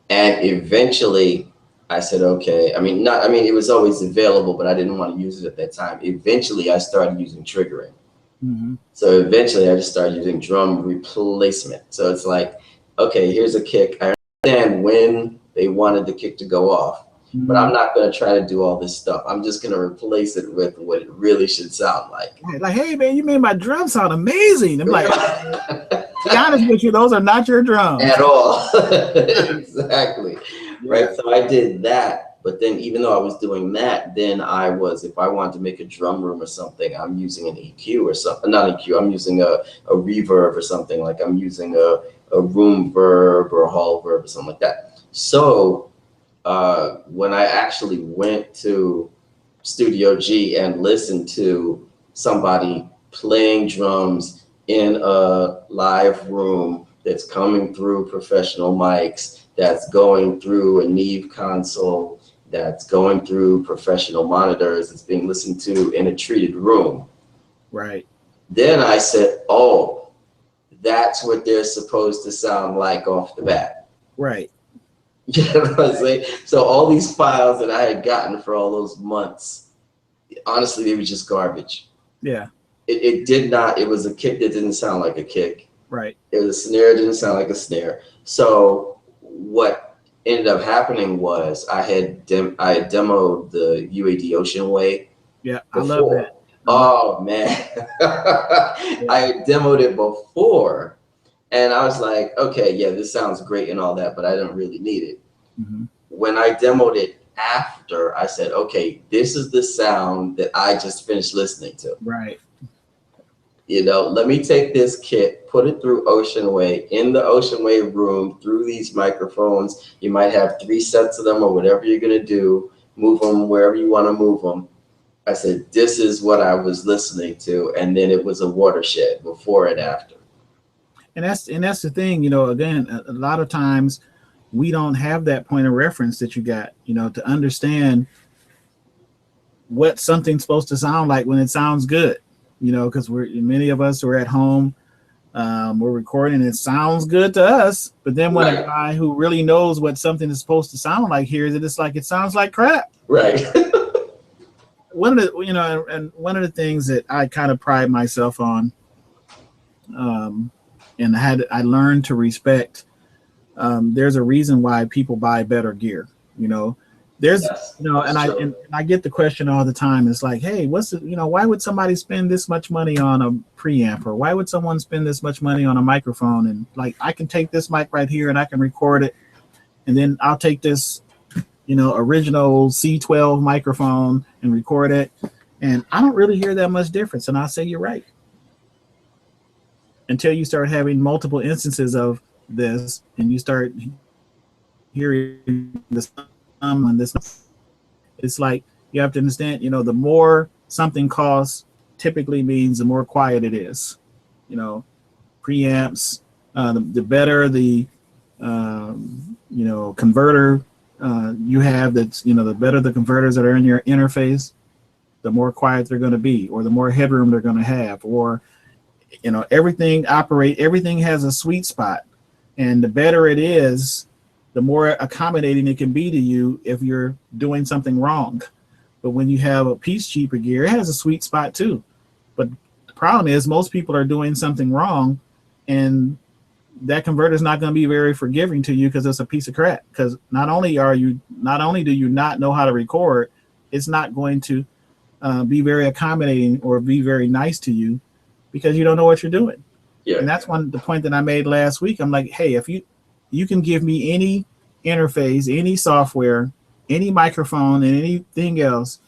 And eventually I said, okay, it was always available, but I didn't want to use it at that time. Eventually I started using triggering. Mm-hmm. So eventually I just started using drum replacement. So it's like, okay, here's a kick. I understand when they wanted the kick to go off, but I'm not going to try to do all this stuff. I'm just going to replace it with what it really should sound like. Like, hey, man, you made my drum sound amazing. I'm like, to be honest with you, those are not your drums. At all. Exactly. Yeah. Right. So I did that. But then even though I was doing that, then if I wanted to make a drum room or something, I'm using an EQ or something. Not EQ, I'm using a reverb or something. Like I'm using a room verb or a hall verb or something like that. So when I actually went to Studio G and listened to somebody playing drums in a live room that's coming through professional mics, that's going through a Neve console, that's going through professional monitors, it's being listened to in a treated room. Right. Then I said, oh, that's what they're supposed to sound like off the bat. Right. You know what I'm saying? So all these files that I had gotten for all those months, honestly, they were just garbage. Yeah. It did not, it was a kick that didn't sound like a kick. Right. It was a snare, it didn't sound like a snare. So what ended up happening was I had demoed the UAD Ocean Way. Yeah, before. I love that. Oh man. I had demoed it before and I was like, okay, yeah, this sounds great and all that, but I don't really need it. Mm-hmm. When I demoed it after, I said, okay, this is the sound that I just finished listening to. Right. You know, let me take this kit, put it through Ocean Way, in the Ocean Way room, through these microphones. You might have 3 sets of them or whatever you're going to do, move them wherever you want to move them. I said, this is what I was listening to. And then it was a watershed before and after. And that's the thing, you know, again, a lot of times we don't have that point of reference that you got, you know, to understand what something's supposed to sound like when it sounds good. You know, because many of us are at home, we're recording, it sounds good to us, but then when a guy who really knows what something is supposed to sound like hears it, it's like it sounds like crap. Right. One of the, you know, and one of the things that I kind of pride myself on, and I learned to respect. There's a reason why people buy better gear. You know, there's, you know, and I get the question all the time. It's like, hey, why would somebody spend this much money on a preamp, or why would someone spend this much money on a microphone? And like, I can take this mic right here and I can record it, and then I'll take this, you know, original C12 microphone and record it, and I don't really hear that much difference. And I'll say, you're right, until you start having multiple instances of this and you start hearing this on this. It's like, you have to understand, you know, the more something costs typically means the more quiet it is. You know, preamps, the better the you know, converter you have, that's, you know, the better the converters that are in your interface, the more quiet they're going to be, or the more headroom they're going to have, or, you know, everything has a sweet spot, and the better it is, the more accommodating it can be to you if you're doing something wrong. But when you have a piece cheaper gear, it has a sweet spot too. But the problem is most people are doing something wrong, and that converter is not going to be very forgiving to you because it's a piece of crap. Because not only do you not know how to record, it's not going to be very accommodating or be very nice to you because you don't know what you're doing. Yeah. And that's the point that I made last week. I'm like, hey, if you can give me any interface, any software, any microphone, and anything else,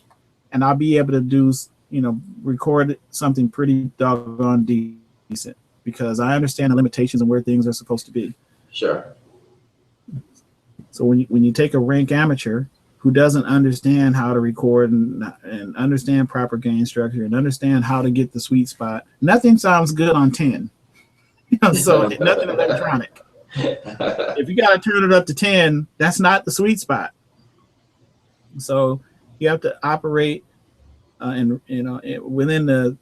and I'll be able to do, you know, record something pretty doggone decent, because I understand the limitations and where things are supposed to be. Sure. So when you take a rank amateur who doesn't understand how to record and understand proper gain structure and understand how to get the sweet spot, nothing sounds good on 10. You know, so nothing electronic. If you got to turn it up to 10, that's not the sweet spot. So you have to operate and, you know, within the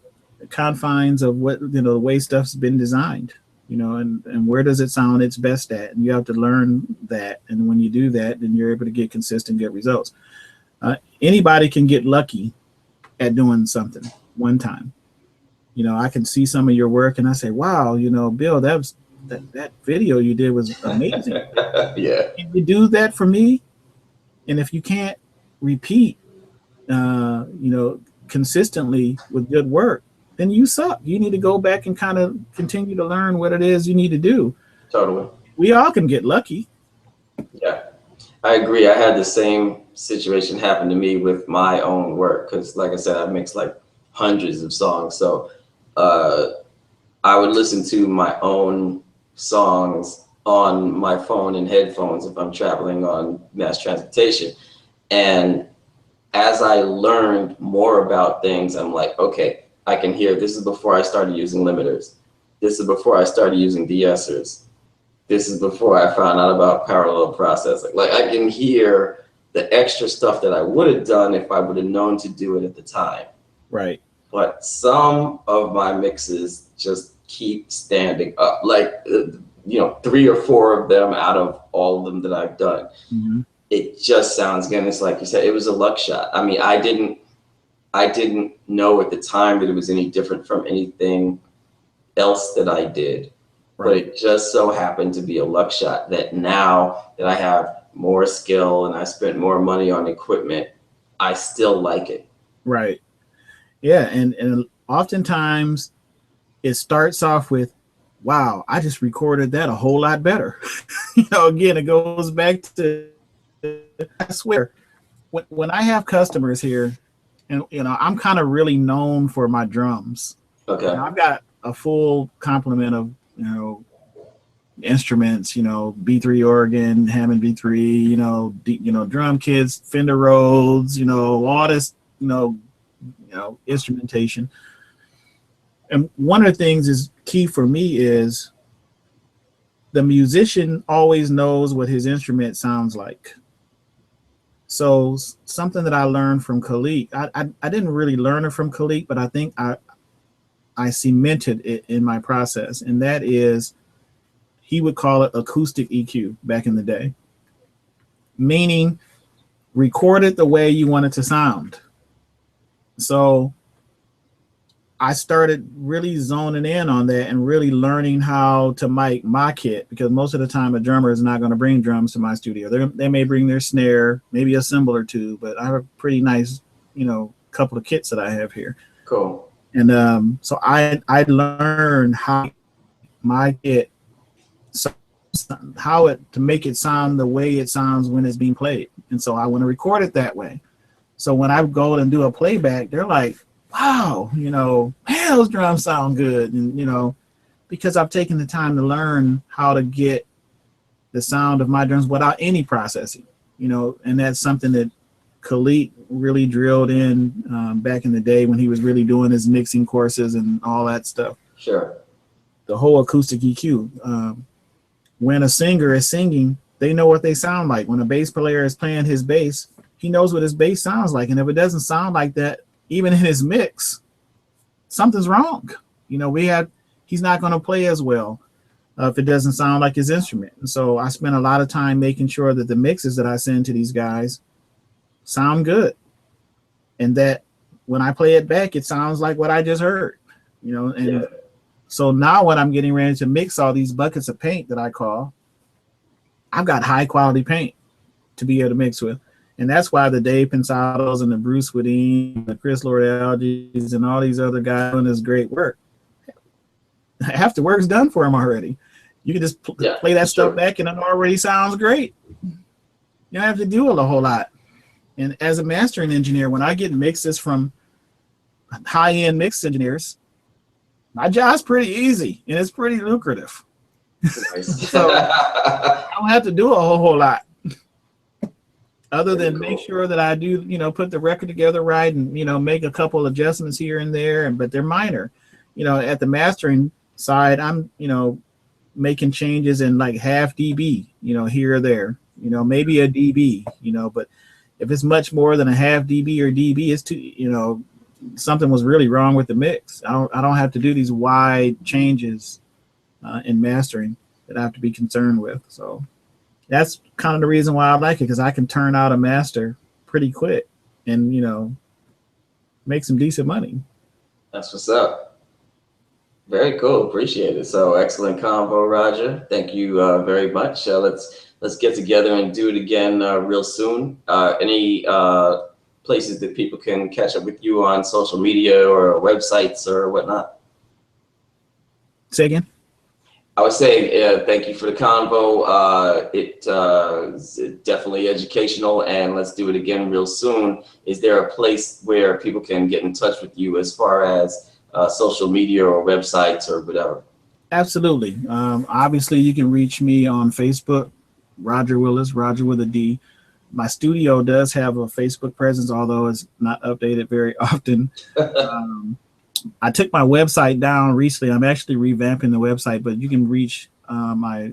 confines of what, you know, the way stuff's been designed, you know, and where does it sound its best at, and you have to learn that. And when you do that, then you're able to get consistent, get results. Anybody can get lucky at doing something one time. You know, I can see some of your work and I say, wow, you know, Bill, that video you did was amazing. Yeah. Can you do that for me? And if you can't repeat, you know, consistently with good work, then you suck. You need to go back and kind of continue to learn what it is you need to do. Totally. We all can get lucky. Yeah, I agree. I had the same situation happen to me with my own work, because like I said, I mixed like hundreds of songs. So I would listen to my own songs on my phone and headphones if I'm traveling on mass transportation. And as I learned more about things, I'm like, okay, I can hear, this is before I started using limiters. This is before I started using de-essers. This is before I found out about parallel processing. Like I can hear the extra stuff that I would have done if I would have known to do it at the time. Right. But some of my mixes just keep standing up. Like, 3 or 4 of them out of all of them that I've done. Mm-hmm. It just sounds, again, it's like you said, it was a luck shot. I mean, I didn't know at the time that it was any different from anything else that I did. Right. But it just so happened to be a luck shot that now that I have more skill and I spent more money on equipment, I still like it. Right. Yeah. And oftentimes it starts off with, wow, I just recorded that a whole lot better. Again, it goes back to, I swear, when I have customers here, and I'm kind of really known for my drums. Okay. I've got a full complement of instruments, B3 organ, Hammond B3, drum kits, Fender Rhodes, all this, instrumentation. And one of the things is key for me is the musician always knows what his instrument sounds like. So something that I learned from Khalid, I didn't really learn it from Khalid, but I think I cemented it in my process. And that is, he would call it acoustic EQ back in the day, meaning record it the way you want it to sound. So I started really zoning in on that and really learning how to mic my kit, because most of the time a drummer is not going to bring drums to my studio. They may bring their snare, maybe a cymbal or two, but I have a pretty nice, couple of kits that I have here. Cool. And so I learned how my kit, to make it sound the way it sounds when it's being played. And so I want to record it that way. So when I go and do a playback, they're like, wow, man, those drums sound good. And, because I've taken the time to learn how to get the sound of my drums without any processing, and that's something that Khalid really drilled in back in the day when he was really doing his mixing courses and all that stuff. Sure. The whole acoustic EQ. When a singer is singing, they know what they sound like. When a bass player is playing his bass, he knows what his bass sounds like. And if it doesn't sound like that, even in his mix, something's wrong. He's not going to play as well if it doesn't sound like his instrument. And so I spent a lot of time making sure that the mixes that I send to these guys sound good, and that when I play it back, it sounds like what I just heard. And so now when I'm getting ready to mix all these buckets of paint that I call, I've got high quality paint to be able to mix with. And that's why the Dave Pensados and the Bruce Woodine, the Chris Lord-Alges, and all these other guys doing this great work. Half the work's done for them already. You can just play that stuff back and it already sounds great. You don't have to do a whole lot. And as a mastering engineer, when I get mixes from high-end mix engineers, my job's pretty easy and it's pretty lucrative. Nice. So I don't have to do a whole lot. Other than make sure that I do, put the record together right and, make a couple adjustments here and there, but they're minor. At the mastering side, I'm, making changes in like half dB, here or there, maybe a dB, but if it's much more than a half dB or dB, it's too, something was really wrong with the mix. I don't have to do these wide changes in mastering that I have to be concerned with. So that's kind of the reason why I like it, because I can turn out a master pretty quick and, make some decent money. That's what's up. Very cool. Appreciate it. So excellent convo, Rodger. Thank you very much. Let's get together and do it again real soon. Any places that people can catch up with you on social media or websites or whatnot? Say again? I would say thank you for the convo. It's definitely educational, and let's do it again real soon. Is there a place where people can get in touch with you as far as social media or websites or whatever? Absolutely. Obviously, you can reach me on Facebook, Rodger Willis, Rodger with a D. My studio does have a Facebook presence, although it's not updated very often. I took my website down recently. I'm actually revamping the website, but you can reach my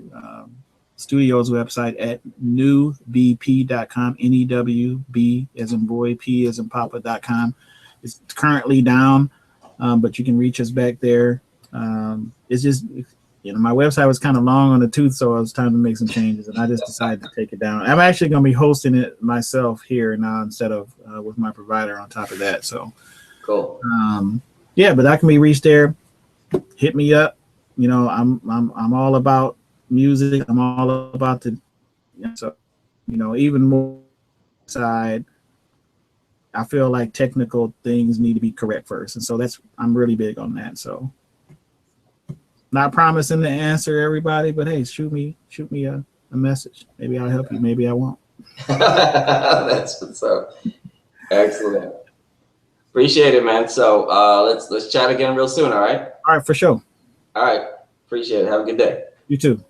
Studios website at newbp.com, NEWB as in boy, P as in papa.com. It's currently down, but you can reach us back there. It's just, my website was kind of long on the tooth, so it was time to make some changes, and I just decided to take it down. I'm actually going to be hosting it myself here now instead of with my provider on top of that. So Cool. Yeah, but I can be reached there. Hit me up. I'm all about music. I'm all about so even more side. I feel like technical things need to be correct first, and so I'm really big on that. So. Not promising to answer everybody, but hey, shoot me a message. Maybe I'll help you. Maybe I won't. That's what's up. Excellent. Appreciate it, man. So let's chat again real soon. All right. All right, for sure. All right. Appreciate it. Have a good day. You too.